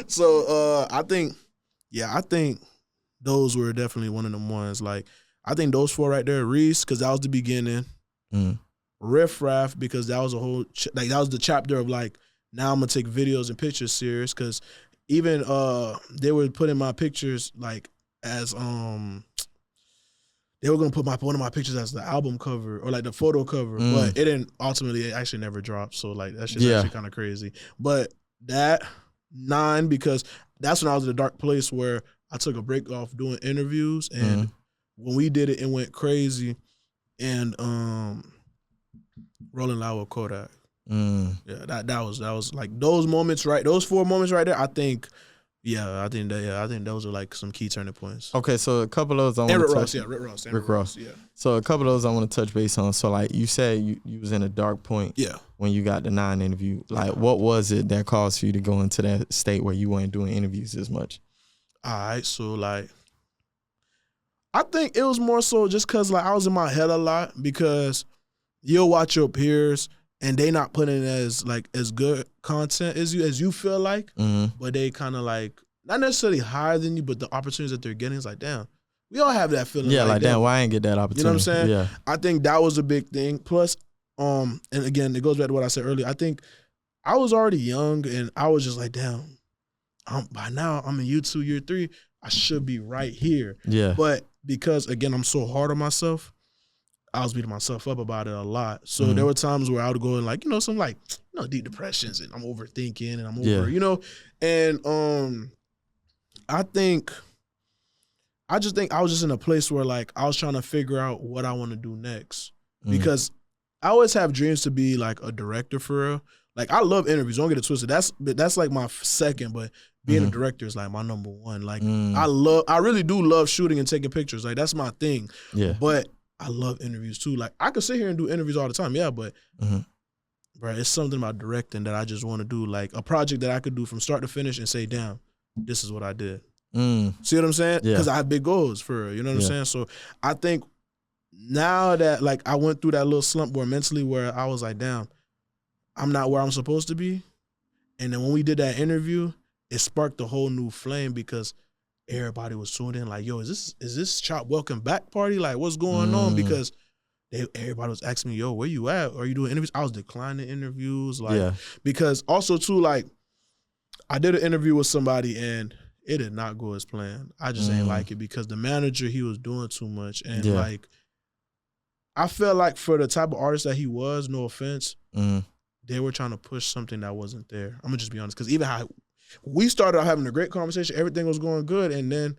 So I think those were definitely one of them ones. Like, I think those four right there, Reese, because that was the beginning. Raff, because that was a whole that was the chapter of like, now I'm gonna take videos and pictures serious, because even they were putting my pictures like as they were gonna put one of my pictures as the album cover or like the photo cover, but it didn't. Ultimately, it actually never dropped. So like that's just actually kind of crazy. But that 9, because that's when I was in a dark place where I took a break off doing interviews, and when we did it, it went crazy. And Rolling Loud with Kodak. Yeah, that was like those moments, right? Those 4 moments right there. I think those are like some key turning points. Okay, so a couple of those I want to touch. Rick Ross. Yeah. So a couple of those I want to touch base on. So like you said, you was in a dark point. Yeah. When you got the 9 interview, like what was it that caused for you to go into that state where you weren't doing interviews as much? All right, so like, I think it was more so just because like I was in my head a lot, because you'll watch your peers and they not putting as good content as you feel like, but they kind of like not necessarily higher than you, but the opportunities that they're getting is like, damn, we all have that feeling. Yeah, like damn, why I ain't get that opportunity? You know what I'm saying? Yeah, I think that was a big thing. Plus, and again, it goes back to what I said earlier. I think I was already young, and I was just like, damn, by now I'm in U2 year 3. I should be right here. Yeah, but because again, I'm so hard on myself, I was beating myself up about it a lot. So there were times where I would go in like, some like, deep depressions, and I'm overthinking, and I'm over, and I just think I was just in a place where like I was trying to figure out what I want to do next, because I always have dreams to be like a director for real. Like I love interviews, don't get it twisted. That's like my second, but being a director is like my number 1. Like I really do love shooting and taking pictures. Like that's my thing. Yeah. But I love interviews too. Like I could sit here and do interviews all the time, yeah, but bro, it's something about directing that I just want to do. Like a project that I could do from start to finish and say, damn, this is what I did. See what I'm saying? Because I have big goals for real, you know what I'm saying? So I think now that like I went through that little slump where mentally where I was like, damn, I'm not where I'm supposed to be. And then when we did that interview, it sparked a whole new flame, because everybody was tuned in like, yo, is this Chop welcome back party? Like what's going on? Because everybody was asking me, yo, where you at? Are you doing interviews? I was declining interviews. Like because also too, like I did an interview with somebody and it did not go as planned. I just ain't like it, because the manager, he was doing too much. And like I felt like for the type of artist that he was, no offense, they were trying to push something that wasn't there. I'm gonna just be honest, because even how we started out having a great conversation, everything was going good, and then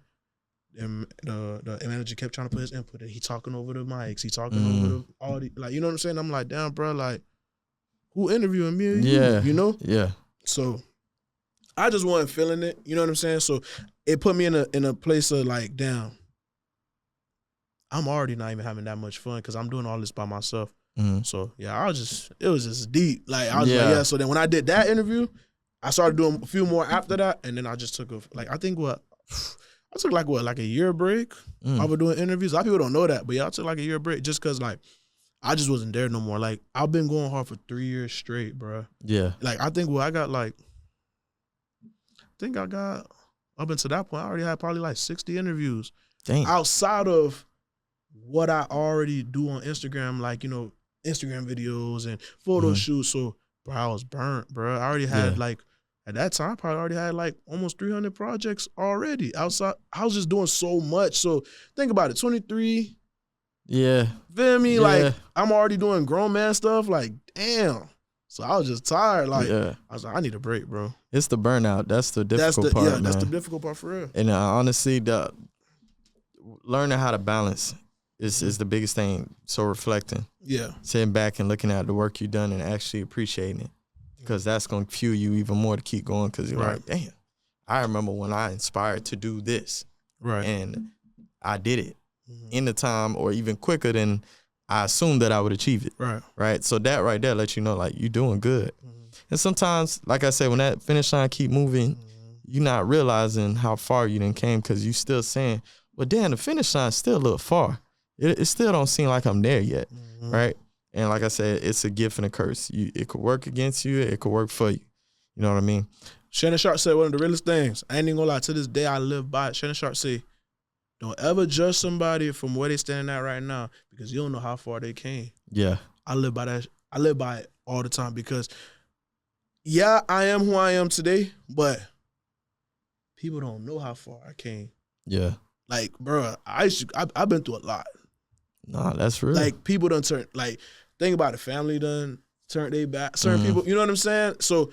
the manager kept trying to put his input in. He talking over the mics, he talking over all the, like, you know what I'm saying? I'm like, damn, bro, like, who interviewing me or you? You know? Yeah. So I just wasn't feeling it, you know what I'm saying? So it put me in a place of like, damn, I'm already not even having that much fun because I'm doing all this by myself. So yeah, it was just deep. Like I was like, yeah. So then when I did that interview, I started doing a few more after that, and then I just took like a year break of doing interviews. A lot of people don't know that, but yeah, I took like a year break just because like I just wasn't there no more. Like I've been going hard for 3 years straight, bro. Yeah. Like I think I got up until that point, I already had probably like 60 interviews. Dang. Outside of what I already do on Instagram, like, you know, Instagram videos and photo shoots. So, bro, I was burnt, bro. I already had like, at that time, I probably already had like almost 300 projects already outside. I was just doing so much. So think about it, 23. Yeah. Feel me? Yeah. Like, I'm already doing grown man stuff. Like, damn. So I was just tired. Like, I was like, I need a break, bro. It's the burnout. That's the difficult part, man. That's the difficult part for real. And honestly, learning how to balance is the biggest thing. So reflecting. Yeah. Sitting back and looking at the work you've done and actually appreciating it. Because that's going to fuel you even more to keep going, because you're like, damn, I remember when I inspired to do this. Right. And I did it in the time or even quicker than I assumed that I would achieve it. Right. Right. So that right there lets you know, like, you're doing good. And sometimes, like I said, when that finish line keep moving, you're not realizing how far you done came, because you still saying, well, damn, the finish line still a little far. It still don't seem like I'm there yet. Right. And like I said, it's a gift and a curse. It could work against you. It could work for you. You know what I mean? Shannon Sharp said one of the realest things. I ain't even gonna lie. To this day, I live by it. Shannon Sharp say, don't ever judge somebody from where they standing at right now, because you don't know how far they came. Yeah. I live by that. I live by it all the time, because, yeah, I am who I am today, but people don't know how far I came. Yeah. Like, bro, I've been through a lot. Nah, that's real. Like, people done turn, like, think about it, family done turned their back. Certain people, you know what I'm saying? So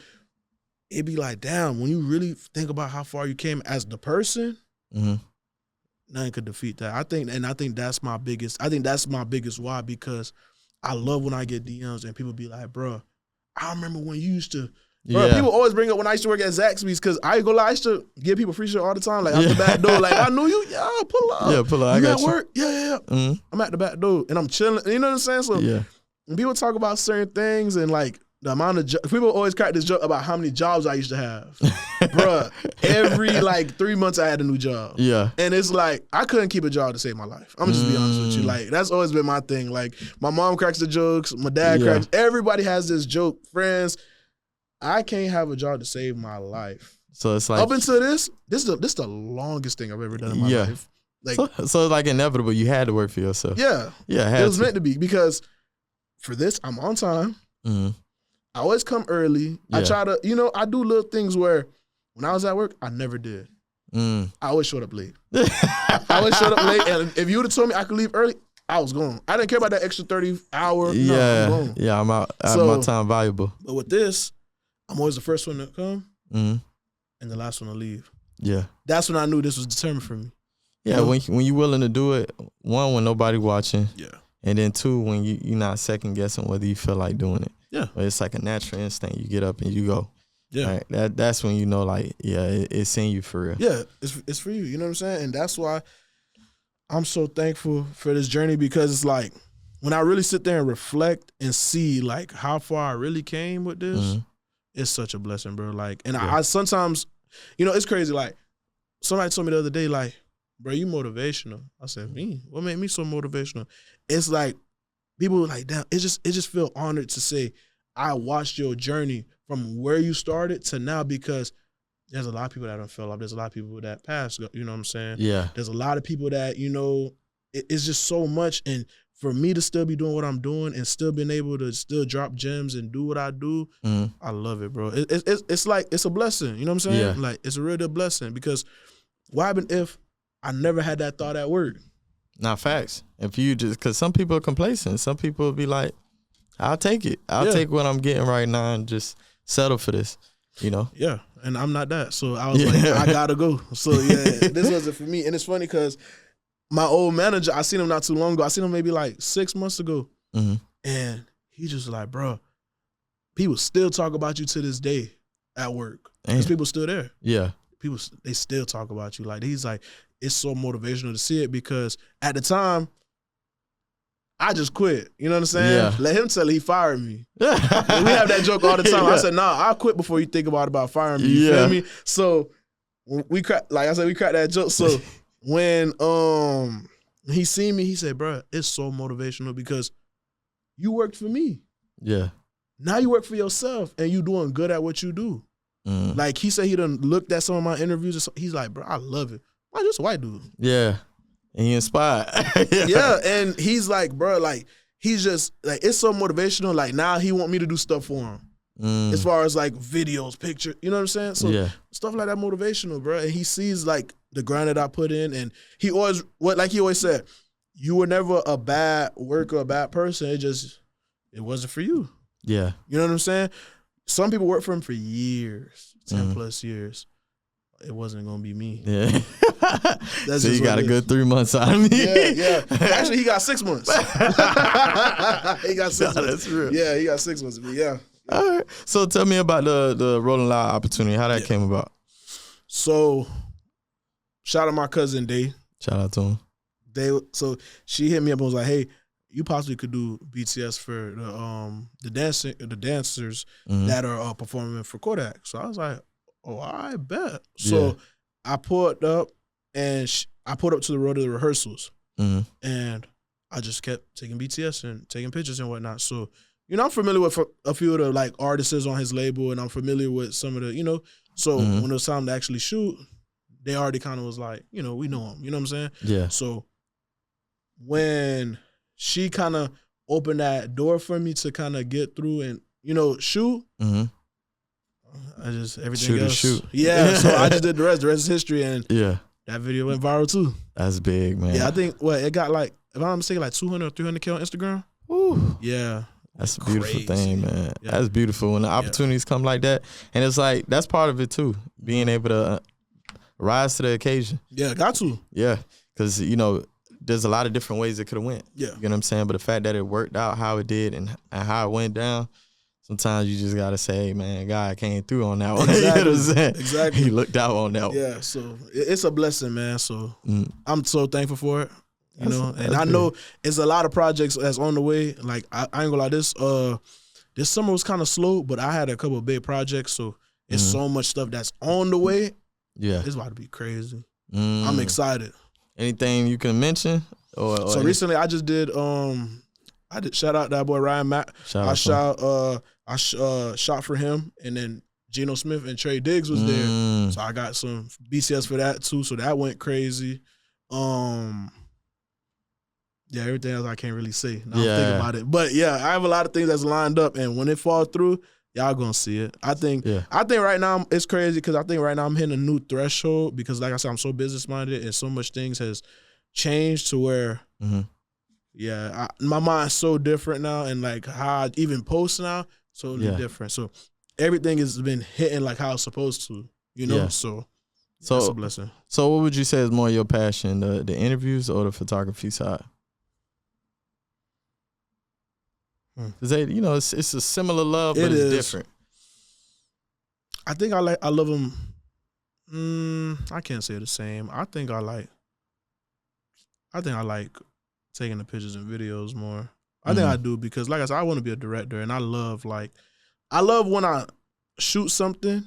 it'd be like, damn, when you really think about how far you came as the person, nothing could defeat that. I think that's my biggest why, because I love when I get DMs and people be like, bro, I remember when you used to, bro, people always bring up when I used to work at Zaxby's, because I ain't gonna lie, I used to give people free shit all the time, like out the back door, like, I knew you, pull up. Yeah, pull up, I got at work? Yeah. I'm at the back door and I'm chilling, you know what I'm saying? So when people talk about certain things and like the amount of people always crack this joke about how many jobs I used to have. Bruh, every like 3 months I had a new job. Yeah. And it's like, I couldn't keep a job to save my life. I'm just be honest with you. Like, that's always been my thing. Like, my mom cracks the jokes, my dad cracks, everybody has this joke, friends. I can't have a job to save my life. So it's like, up until this is the longest thing I've ever done in my life. Like, so it's like inevitable. You had to work for yourself. Yeah. It was meant to be, because for this, I'm on time. I always come early. I try to, I do little things where when I was at work, I never did. I always showed up late. And if you would have told me I could leave early, I was gone. I didn't care about that extra 30 hour. I'm gone. Yeah, I'm out. My time valuable. But with this, I'm always the first one to come and the last one to leave. Yeah. That's when I knew this was determined for me. Yeah, when you're willing to do it, one, when nobody watching. Yeah. And then two, when you're not second guessing whether you feel like doing it. Yeah. But it's like a natural instinct. You get up and you go. Yeah. Right? That's when you know, like, it's in you for real. Yeah, it's for you. You know what I'm saying? And that's why I'm so thankful for this journey, because it's like, when I really sit there and reflect and see like how far I really came with this, it's such a blessing, bro. Like, and I sometimes, it's crazy. Like, somebody told me the other day, like, bro, you motivational. I said, me? What made me so motivational? It's like, people were like, damn, it just feel honored to say, I watched your journey from where you started to now, because there's a lot of people that don't fell off. There's a lot of people that passed, you know what I'm saying? Yeah. There's a lot of people that, it's just so much. And for me to still be doing what I'm doing and still being able to still drop gems and do what I do, I love it, bro. It's like, it's a blessing, you know what I'm saying? Yeah. Like, it's a real blessing, because what happened if I never had that thought at work? Not facts. If you just, because some people are complacent. Some people will be like, I'll take it. I'll take what I'm getting right now and just settle for this, Yeah, and I'm not that. So I was like, I gotta go. So this wasn't for me. And it's funny because my old manager, I seen him not too long ago. I seen him maybe like 6 months ago. And he just like, bro, people still talk about you to this day at work. Because people still there. Yeah. People, they still talk about you. Like, he's like, it's so motivational to see it, because at the time, I just quit. You know what I'm saying? Yeah. Let him tell it, he fired me. And we have that joke all the time. I said, nah, I'll quit before you think about firing me. You feel me? So we cracked, like I said, we cracked that joke. So when he seen me, he said, bro, it's so motivational, because you worked for me. Yeah. Now you work for yourself and you doing good at what you do. Like, he said he done looked at some of my interviews. He's like, bro, I love it. Why just a white dude? Yeah. And he inspired. Yeah. And he's like, bro, like, he's just like, it's so motivational. Like, now he want me to do stuff for him. As far as like videos, pictures, you know what I'm saying? So stuff like that motivational, bro. And he sees like the grind that I put in, and he always, like he always said, you were never a bad worker, a bad person. It wasn't for you. Yeah. You know what I'm saying? Some people work for him for years, 10 plus years. It wasn't gonna be me. Yeah. So you got a good 3 months out of me. Yeah. Actually, he got 6 months. He got 6 months. That's real. Yeah, he got 6 months of me. Yeah. All right. So tell me about the Rolling Loud opportunity. How that came about. So, shout out my cousin Day. Shout out to him. So she hit me up and was like, "Hey, you possibly could do BTS for the dancers that are performing for Kodak." So I was like, "Oh, I bet." So I pulled up, and I pulled up to the road of the rehearsals, and I just kept taking BTS and taking pictures and whatnot. So, I'm familiar with a few of the like artists on his label, and I'm familiar with some of the, So when it was time to actually shoot, they already kind of was like, we know him. You know what I'm saying? Yeah. So when she kind of opened that door for me to kind of get through and, shoot, I just, everything else. Shoot. Yeah, so I just did the rest. The rest is history, and that video went viral too. That's big, man. Yeah, I think, it got like if I'm not mistaken, like 200 or 300K on Instagram. Ooh. Yeah. That's a beautiful thing, man. Yeah. That's beautiful when the opportunities come like that. And it's like, that's part of it too, being able to rise to the occasion. Yeah, got to. Yeah, because, you know, there's a lot of different ways it could have went. Yeah. You know what I'm saying? But the fact that it worked out how it did and how it went down, sometimes you just got to say, hey, man, God came through on that one. Exactly. You know what I'm saying? Exactly. He looked out on that one. Yeah, so it's a blessing, man. So I'm so thankful for it. You know, and I know it's a lot of projects that's on the way. Like, I ain't gonna lie, this summer was kind of slow, but I had a couple of big projects, so it's so much stuff that's on the way. Yeah. It's about to be crazy. I'm excited. Anything you can mention? So recently I just did shout out that boy Ryan Matt. I shot for him, and then Geno Smith and Trey Diggs was there. So I got some BCS for that too. So that went crazy. Yeah, everything else I can't really say. Now I'm thinking about it. But yeah, I have a lot of things that's lined up, and when it falls through, y'all gonna see it. I think right now it's crazy because I think right now I'm hitting a new threshold because, like I said, I'm so business minded and so much things has changed to where, my mind's so different now, and like how I even post now, totally different. So everything has been hitting like how it's supposed to, you know. So that's a blessing. So what would you say is more your passion, the interviews or the photography side? Cause they, you know, it's a similar love, but it's different. I think I love them. I can't say the same. I think I like taking the pictures and videos more. I think I do because, like I said, I want to be a director, and I love when I shoot something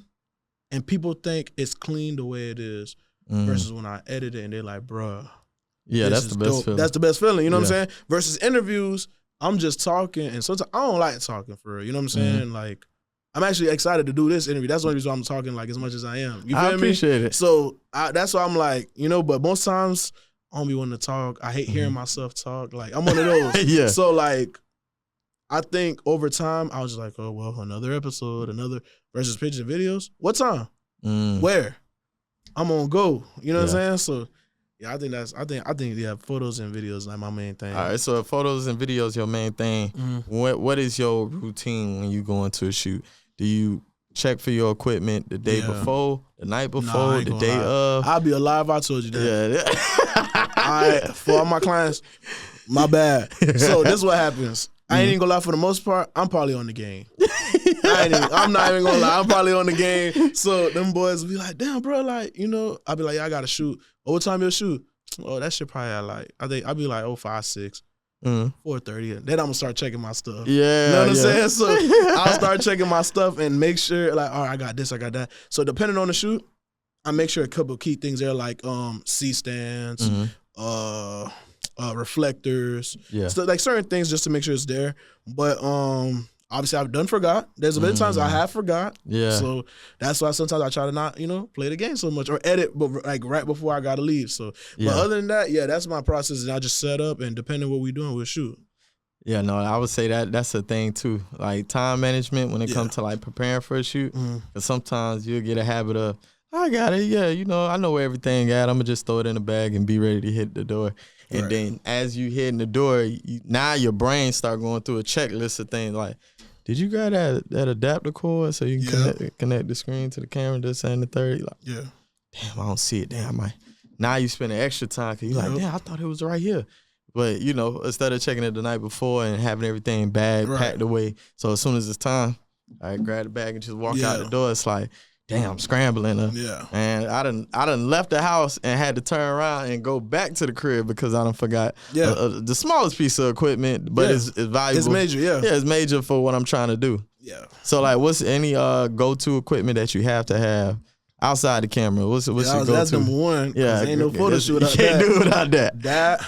and people think it's clean the way it is, versus when I edit it and they're like, bruh. Yeah, that's the best feeling. That's the best feeling. You know what I'm saying? Versus interviews, I'm just talking, and sometimes I don't like talking for real. You know what I'm saying? Like, I'm actually excited to do this interview. That's the only reason I'm talking like as much as I am. You feel me? I appreciate it. So that's why I'm like, you know, but most times I don't be wanting to talk. I hate hearing myself talk. Like, I'm one of those. So like, I think over time I was just like, oh well, another episode, another versus pictures and videos. What time? Where? I'm on go. You know what I'm saying? So yeah, I think photos and videos like my main thing. All right, so if photos and videos your main thing, what is your routine when you go into a shoot? Do you check for your equipment the day before, the night before, the day of? I'll be alive. I told you that. All right, for all my clients, my bad. So this is what happens. I ain't even gonna lie, for the most part, I'm probably on the game. I'm not even gonna lie, I'm probably on the game. So them boys will be like, damn, bro, like, you know, I'll be like, yeah, I gotta shoot. Oh, what time you'll shoot? Oh, that shit probably I think I'll be like, 5, 6, 4:30. Then I'm gonna start checking my stuff. Yeah. You know what I'm saying? So I'll start checking my stuff and make sure, like, all right, I got this, I got that. So depending on the shoot, I make sure a couple of key things there, like C-stands, reflectors, so like certain things just to make sure it's there. But obviously I've done forgot. There's been times I have forgot. Yeah. So that's why sometimes I try to not, you know, play the game so much or edit, but like right before I gotta leave. So but other than that, that's my process, and I just set up, and depending on what we're doing, we'll shoot. Yeah, no, I would say that's a thing too. Like time management when it comes to like preparing for a shoot. Because sometimes you'll get a habit of, I got it, you know, I know where everything at. I'm gonna just throw it in the bag and be ready to hit the door. And then as you hit in the door, now your brain start going through a checklist of things like, did you grab that adapter cord so you can connect the screen to the camera, this and the third? Like, damn, I don't see it. Damn, now you spend extra time because you're like, damn, I thought it was right here. But, you know, instead of checking it the night before and having everything packed away, so as soon as it's time, I grab the bag and just walk out the door. It's like, damn, I'm scrambling. And I done left the house and had to turn around and go back to the crib because I done forgot the smallest piece of equipment, but it's valuable. It's major, Yeah, it's major for what I'm trying to do. Yeah. So, like, what's any go-to equipment that you have to have outside the camera? What's your go-to? That's number one. Yeah. Ain't no photo shoot without that. You can't do without that. That,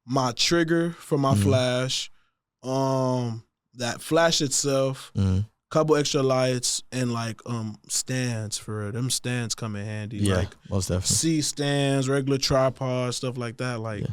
my trigger for my flash, that flash itself, couple extra lights, and like stands for them. Stands come in handy. Yeah, like most definitely. C-stands, regular tripods, stuff like that. Like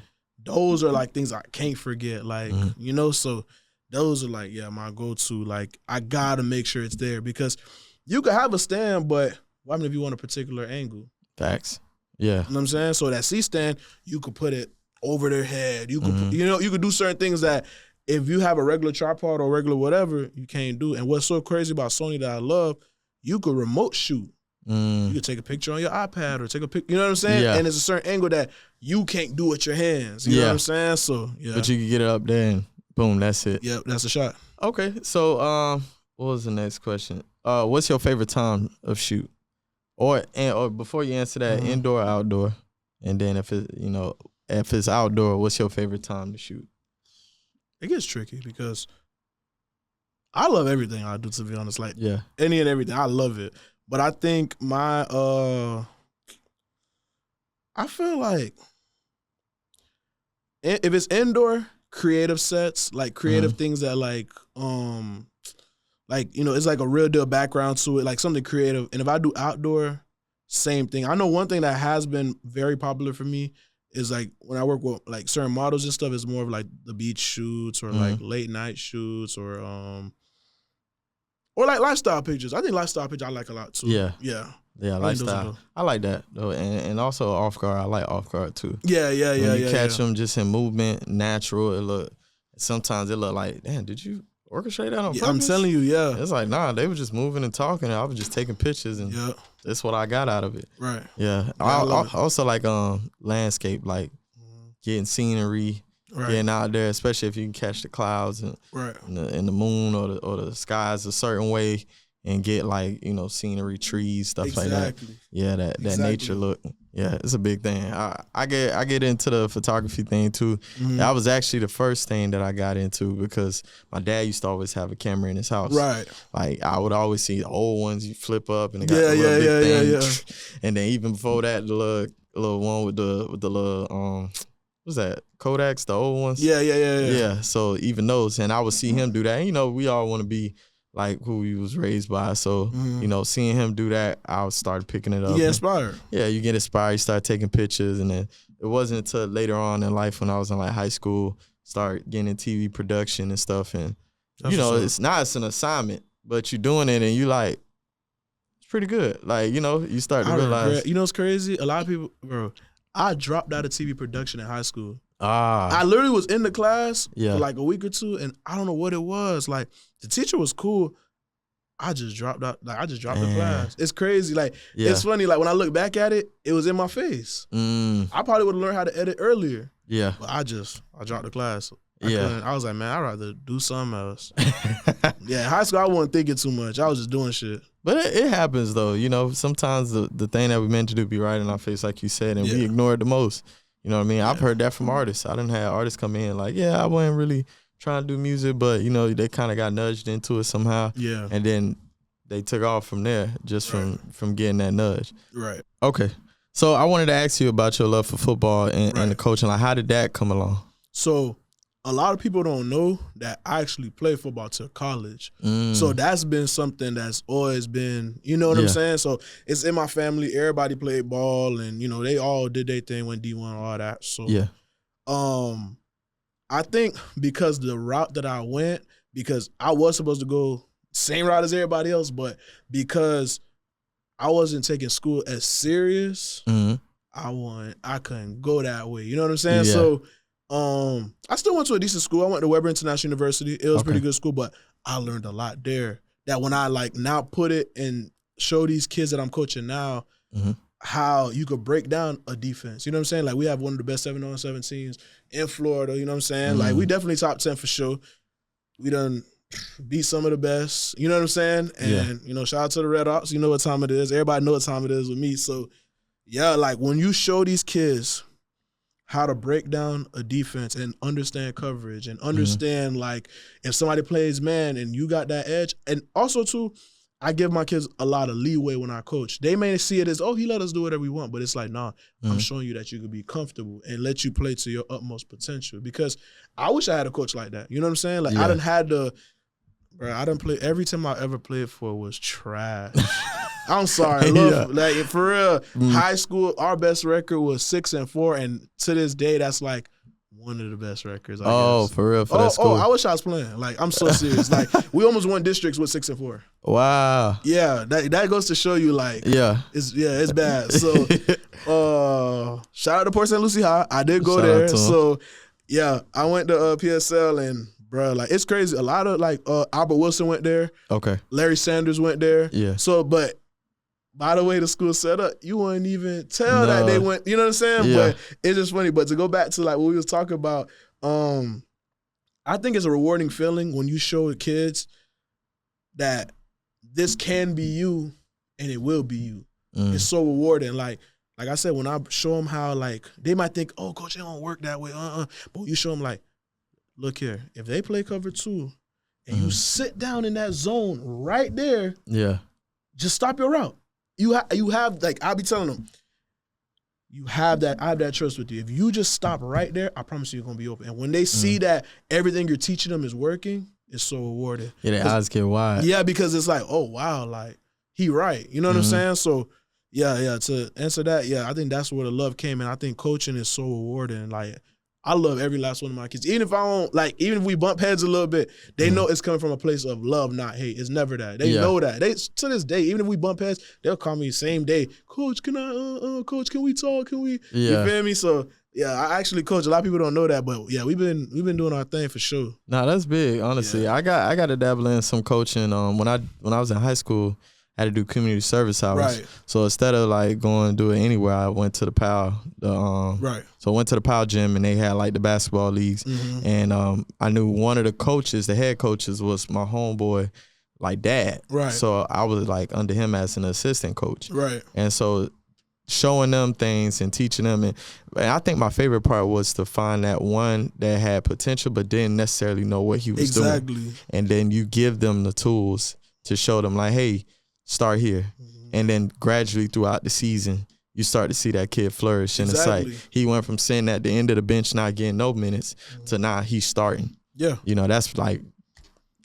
those are like things I can't forget. Like you know, so those are like my go-to. Like I gotta make sure it's there because you could have a stand, but what if you want a particular angle? Facts. Yeah. You know what I'm saying? So that C-stand, you could put it over their head. You could, you could do certain things that if you have a regular tripod or regular whatever, you can't do. And what's so crazy about Sony that I love, you could remote shoot. You could take a picture on your iPad or take a picture, you know what I'm saying? Yeah. And it's a certain angle that you can't do with your hands. You know what I'm saying? So, yeah. But you can get it up there and boom, that's it. Yep, that's a shot. Okay, so what was the next question? What's your favorite time of shoot? Or before you answer that, indoor or outdoor? And then if it's outdoor, what's your favorite time to shoot? It gets tricky because I love everything I do, to be honest. Like any and everything, I love it. But I think I feel like if it's indoor, creative sets, like creative things that it's like a real deal background to it, like something creative. And if I do outdoor, same thing. I know one thing that has been very popular for me is like when I work with like certain models and stuff, it's more of like the beach shoots or like late night shoots or like lifestyle pictures. I think lifestyle pictures I like a lot too. Yeah, lifestyle. I like that though, and also off guard. I like off guard too. Yeah. When you catch them just in movement, natural. Sometimes it look like, damn, did you orchestrate that on purpose? I'm telling you, yeah. It's like, nah, they were just moving and talking. And I was just taking pictures, and that's what I got out of it. Right. Yeah. I also like landscape, like getting scenery. Right. Getting out there, especially if you can catch the clouds and the moon or the skies a certain way and get like, scenery, trees, stuff like that. Yeah, that nature look. Yeah, it's a big thing. I get into the photography thing too. That was actually the first thing that I got into because my dad used to always have a camera in his house. Right. Like I would always see the old ones you flip up and they got the little big thing. And then even before that, the little one with the little what's that? Kodaks, the old ones? Yeah. So even those, and I would see him do that. And, we all want to be like who he was raised by. So, seeing him do that, I started picking it up. You get inspired. Yeah, you get inspired. You start taking pictures. And then it wasn't until later on in life when I was in like high school, start getting in TV production and stuff. And, it's an assignment, but you're doing it and you like, it's pretty good. Like, you start to realize. You know what's crazy? A lot of people, bro, I dropped out of TV production in high school. I literally was in the class for like a week or two, and I don't know what it was. Like, the teacher was cool. I just dropped out. Like, I just dropped the class. It's crazy. Like, it's funny. Like, when I look back at it, it was in my face. I probably would have learned how to edit earlier. Yeah. But I dropped the class. I was like, man, I'd rather do something else. High school, I wasn't thinking too much. I was just doing shit. But it happens, though. Sometimes the thing that we meant to do be right in our face, like you said, and we ignore it the most. You know what I mean? I've heard that from artists. I done had artists come in like, I wasn't really trying to do music, but, they kind of got nudged into it somehow. Yeah. And then they took off from there just from getting that nudge. Right. Okay. So I wanted to ask you about your love for football and the coaching. Like, how did that come along? So a lot of people don't know that I actually played football till college. So that's been something that's always been, you know what I'm saying? So it's in my family. Everybody played ball and, they all did their thing, went D1, all that. So I think because the route that I went, because I was supposed to go same route as everybody else, but because I wasn't taking school as serious, I couldn't go that way. You know what I'm saying? Yeah. So I still went to a decent school. I went to Weber International University. It was a pretty good school, but I learned a lot there. That when I like now put it and show these kids that I'm coaching now how you could break down a defense. You know what I'm saying? Like we have one of the best 7-on-7 teams in Florida. You know what I'm saying? Like we definitely top 10 for sure. We done beat some of the best. You know what I'm saying? And shout out to the Red Ops. You know what time it is. Everybody know what time it is with me. So like when you show these kids how to break down a defense and understand coverage and understand like if somebody plays man and you got that edge. And also too, I give my kids a lot of leeway when I coach. They may see it as, he let us do whatever we want, but it's like, nah, I'm showing you that you can be comfortable and let you play to your utmost potential. Because I wish I had a coach like that. You know what I'm saying? Like I done had to, bro, I done play, every team I ever played for was trash. I'm sorry. Like for real, high school, our best record was 6-4, and to this day, that's like one of the best records. I guess. For real? For that school? I wish I was playing. Like, I'm so serious. Like, we almost won districts with 6 and 4. Wow. Yeah, that goes to show you, like, it's bad. So, shout out to Port St. Lucie High. I did go there. So, yeah, I went to PSL and, bro, like, it's crazy. A lot of, like, Albert Wilson went there. Okay. Larry Sanders went there. Yeah. So, but by the way the school set up, you wouldn't even tell that they went, you know what I'm saying? Yeah. But it's just funny. But to go back to, like, what we was talking about, I think it's a rewarding feeling when you show kids that this can be you and it will be you. It's so rewarding. Like I said, when I show them how, like, they might think, oh, coach, it don't work that way. But you show them, like, look here, if they play cover 2 and you sit down in that zone right there, just stop your route. You have, like, I'll be telling them, I have that trust with you. If you just stop right there, I promise you you're going to be open. And when they see that everything you're teaching them is working, it's so rewarding. Yeah, their eyes get wide. Yeah, because it's like, oh, wow, like, he right. You know what I'm saying? So, yeah, to answer that, I think that's where the love came in. I think coaching is so rewarding. Like, I love every last one of my kids. Even if I don't, like, even if we bump heads a little bit, they know it's coming from a place of love, not hate. It's never that. They know that. They, to this day, even if we bump heads, they'll call me the same day. Coach, can we talk? Can we? You feel me? So, yeah, I actually coach. A lot of people don't know that, but yeah, we've been doing our thing for sure. Nah, that's big, honestly. I got to dabble in some coaching. When I was in high school, I had to do community service hours. Right. So instead of, like, going and do it anywhere, I went to the PAL. Right. So I went to the PAL gym, and they had, like, the basketball leagues. And I knew one of the coaches, the head coaches, was my homeboy, like, dad. Right. So I was, like, under him as an assistant coach. Right. And so showing them things and teaching them. And I think my favorite part was to find that one that had potential but didn't necessarily know what he was doing. And then you give them the tools to show them, like, hey, start here. And then gradually throughout the season, you start to see that kid flourish. And it's like he went from sitting at the end of the bench not getting no minutes to now he's starting. Yeah. You know, that's like,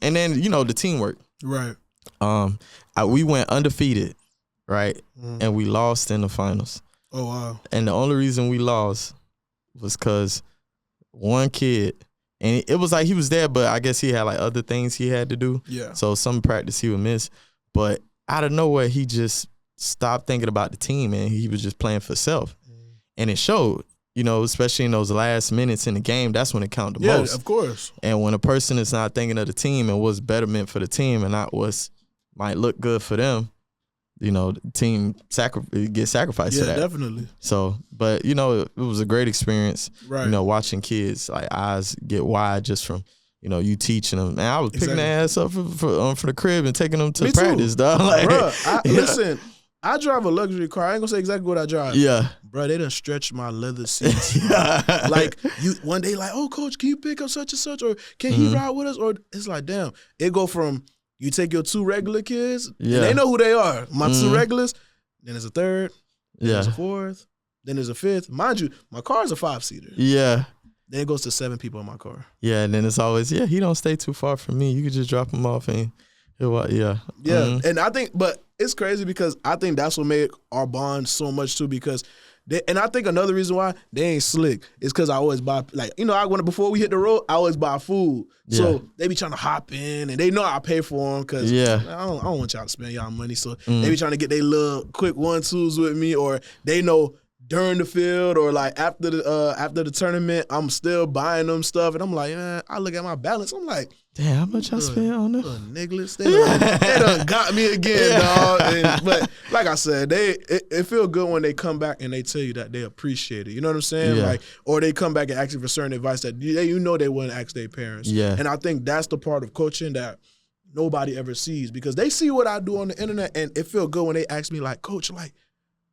and then, you know, the teamwork. Right. We went undefeated, right? And we lost in the finals. Oh, wow. And the only reason we lost was because one kid, and it was like he was there, but I guess he had, like, other things he had to do. Yeah. So some practice he would miss. But out of nowhere, he just stopped thinking about the team, and he was just playing for self. And it showed, you know, especially in those last minutes in the game, that's when it counted the most. Yeah, of course. And when a person is not thinking of the team and what's betterment for the team and not what's might look good for them, you know, the team gets sacrificed to that. Yeah, definitely. So, but, you know, it was a great experience, you know, watching kids, like, eyes get wide just from, you know, you teaching them. Man, I was picking their ass up for the crib and taking them to practice, dog. Like, bruh, listen, I drive a luxury car. I ain't gonna say exactly what I drive. Yeah. Bro, they done stretched my leather seats. Like, you one day, like, oh, coach, can you pick up such and such? Or can he ride with us? Or it's like, damn. It go from you take your 2 regular kids, and they know who they are. My 2 regulars, then there's a 3rd, then there's a 4th, then there's a 5th. Mind you, my car is a 5-seater. Yeah. Then it goes to 7 people in my car. Yeah, and then it's always, he don't stay too far from me. You could just drop him off and yeah. And I think, but it's crazy because I think that's what made our bond so much too, because and I think another reason why they ain't slick is because I always buy, like, you know, before we hit the road, I always buy food. Yeah. So they be trying to hop in, and they know I pay for them because I don't want y'all to spend y'all money. So they be trying to get their little quick 1-2s with me, or they know during the field or like after the tournament, I'm still buying them stuff, and I'm like, I look at my balance, I'm like, damn, how much I spent on this? Niggas, they done got me again, dog. But like I said, it feel good when they come back and they tell you that they appreciate it. You know what I'm saying? Like, or they come back and ask you for certain advice that you know they wouldn't ask their parents. Yeah. And I think that's the part of coaching that nobody ever sees, because they see what I do on the internet, and it feel good when they ask me, like, coach, like,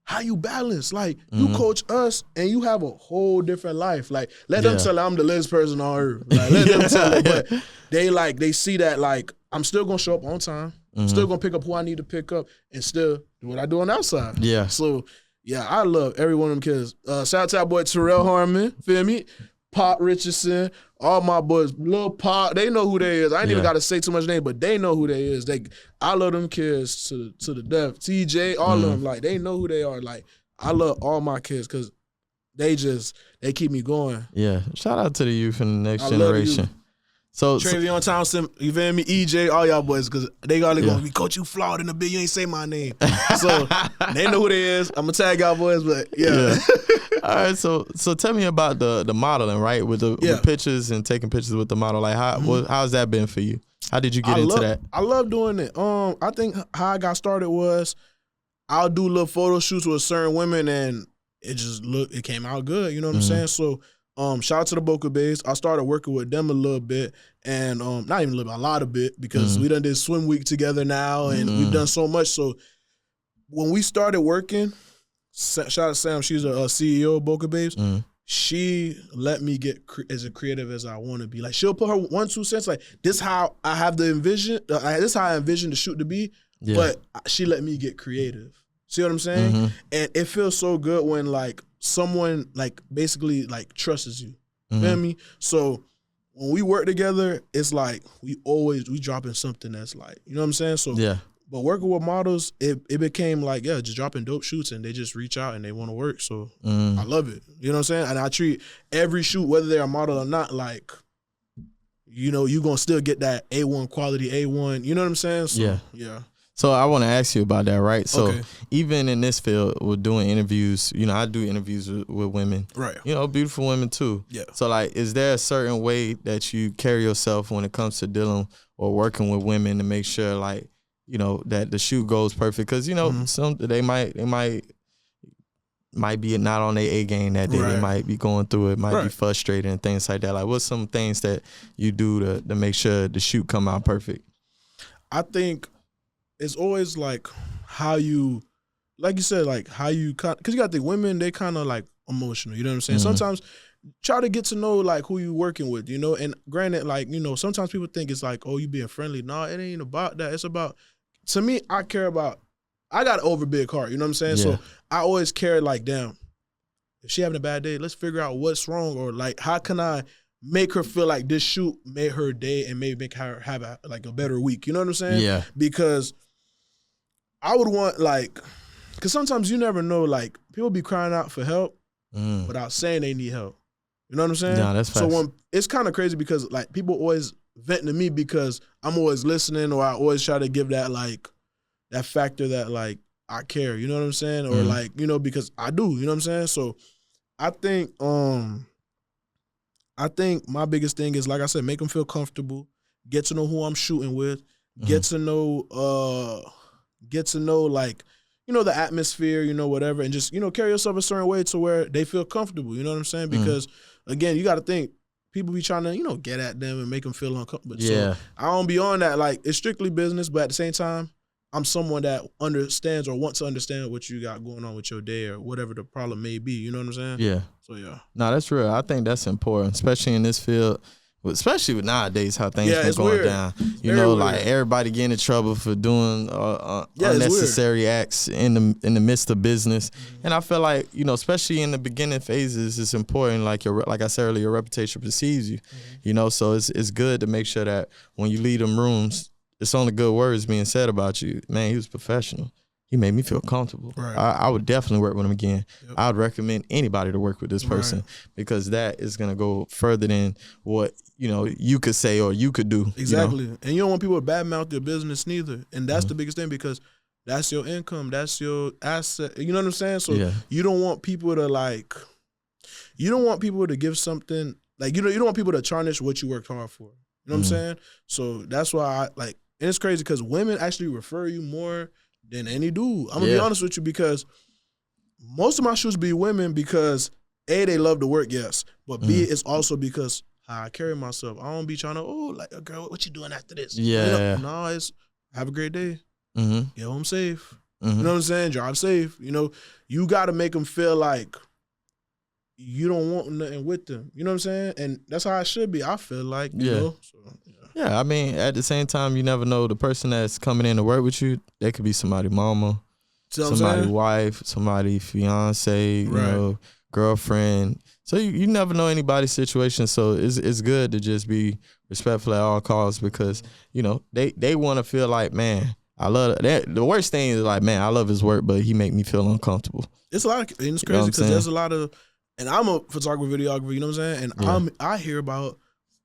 how you balance? Like, you coach us and you have a whole different life. Like, let them tell I'm the latest person on earth. Like, let them tell it. But they see that, like, I'm still going to show up on time. I'm still going to pick up who I need to pick up and still do what I do on the outside. Yeah. So, yeah, I love every one of them kids. Shout out to our boy Terrell Harmon, feel me? Pop Richardson, all my boys, Lil Pop, they know who they is. I ain't even got to say too much name, but they know who they is. I love them kids to the death. TJ, all of them, like, they know who they are. Like, I love all my kids because they keep me going. Yeah, shout out to the youth and the next generation. So Travion Thompson, you feel me? EJ, all y'all boys, because they got gonna be, Coach, you flawed in the bit. You ain't say my name, so they know who they is. I'm gonna tag y'all boys, but yeah. All right, so tell me about the modeling, right? With the pictures and taking pictures with the model. Like how's that been for you? How did you get into that? I love doing it. I think how I got started was I'll do little photo shoots with certain women, and it came out good. You know what I'm saying? So. Shout out to the Boca Babes. I started working with them a little bit, and not even a little bit, a lot of bit, because we done did swim week together now, and we've done so much. So when we started working, shout out to Sam, she's a CEO of Boca Babes. She let me get as creative as I want to be. Like, she'll put her 1-2 cents. Like, this how I have the envision. This how I envision the shoot to be. Yeah. But she let me get creative. See what I'm saying? And it feels so good when like someone like basically like trusts you. Feel me? So when we work together, it's like we dropping something that's like, you know what I'm saying? So but working with models, it became like, just dropping dope shoots, and they just reach out and they want to work. So I love it. You know what I'm saying? And I treat every shoot, whether they're a model or not, like, you know, you're gonna still get that A1 quality, A1, you know what I'm saying? So, yeah. So I want to ask you about that, right? So even in this field, we're doing interviews. You know, I do interviews with women, right? You know, beautiful women too. Yeah. So like, is there a certain way that you carry yourself when it comes to dealing or working with women to make sure, like, you know, that the shoot goes perfect? Because you know, some they might be not on their A game that day. Right. They might be going through it, might be frustrated and things like that. Like, what's some things that you do to make sure the shoot come out perfect? I think it's always like how you, like you said, like how you, because you got to think women, they kind of like emotional, you know what I'm saying? Sometimes try to get to know like who you working with, you know? And granted, like, you know, sometimes people think it's like, oh, you being friendly. No, it ain't about that. It's about, to me, I got an over big heart, you know what I'm saying? So I always care like, damn, if she having a bad day, let's figure out what's wrong, or like, how can I make her feel like this shoot made her day and maybe make her have a better week, you know what I'm saying? Yeah. Because I would want, like, because sometimes you never know, like, people be crying out for help without saying they need help. You know what I'm saying? Yeah, that's facts. So when it's kind of crazy because, like, people always vent to me because I'm always listening, or I always try to give that, like, that factor that, like, I care. You know what I'm saying? Or, like, you know, because I do. You know what I'm saying? So I think my biggest thing is, like I said, make them feel comfortable, get to know who I'm shooting with, get to know, like, you know, the atmosphere, you know, whatever, and just, you know, carry yourself a certain way to where they feel comfortable, you know what I'm saying? Because, again, you got to think, people be trying to, you know, get at them and make them feel uncomfortable. Yeah. So I don't be on that. Like, it's strictly business, but at the same time, I'm someone that understands or wants to understand what you got going on with your day or whatever the problem may be, you know what I'm saying? Yeah. So, yeah. No, that's real. I think that's important, especially in this field. Especially with nowadays, how things been going down. You know, like everybody getting in trouble for doing unnecessary acts in the midst of business. And I feel like, you know, especially in the beginning phases, it's important. Like I said earlier, your reputation precedes you. You know, so it's good to make sure that when you leave them rooms, it's only good words being said about you. Man, he was professional. He made me feel comfortable. Right. I would definitely work with him again. Yep. I would recommend anybody to work with this person because that is going to go further than what, you know, you could say or you could do. Exactly. You know? And you don't want people to badmouth your business neither. And that's the biggest thing because that's your income. That's your asset. You know what I'm saying? So you don't want people to give something, like, you know, you don't want people to tarnish what you worked hard for. You know what I'm saying? So that's why and it's crazy because women actually refer you more than any dude. I'm going to be honest with you because most of my shoots be women because A, they love to work, yes. But B, it's also because how I carry myself. I don't be trying to, like, a girl, what you doing after this? Yeah. You know, no, it's have a great day. Get home safe. You know what I'm saying? Drive safe. You know, you got to make them feel like you don't want nothing with them. You know what I'm saying? And that's how it should be, I feel like, you know. So, yeah, I mean, at the same time, you never know the person that's coming in to work with you. They could be somebody's mama, somebody's wife, somebody's fiance, you know, girlfriend. So you never know anybody's situation. So it's good to just be respectful at all costs because, you know, they want to feel like, man, I love that. The worst thing is like, man, I love his work, but he make me feel uncomfortable. It's a lot, and it's crazy because there's a lot of And I'm a photographer, videographer, you know what I'm saying? And I hear about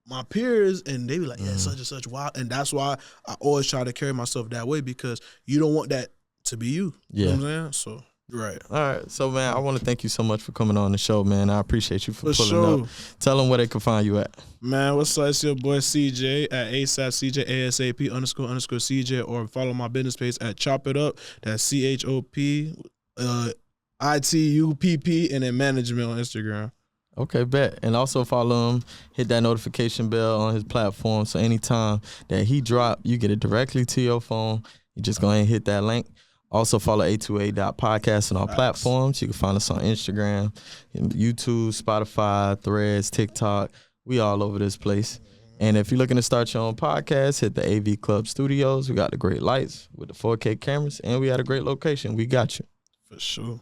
my peers and they be like, yeah, such and such, wow. And that's why I always try to carry myself that way, because you don't want that to be you. You know what I'm saying? So, right. All right. So, man, I want to thank you so much for coming on the show, man. I appreciate you for pulling up. Tell them where they can find you at. Man, what's up? It's your boy CJ at ASAP CJ, ASAP __ CJ, or follow my business page at Chop It Up. That's CHOP ITUPP, and then management on Instagram. Okay, bet. And also follow him. Hit that notification bell on his platform, so anytime that he drop, you get it directly to your phone. You just go ahead and hit that link. Also follow 828.podcast on all platforms. You can find us on Instagram, YouTube, Spotify, Threads, TikTok. We all over this place. And if you're looking to start your own podcast, hit the AV Club Studios. We got the great lights with the 4K cameras, and we had a great location. We got you. For sure.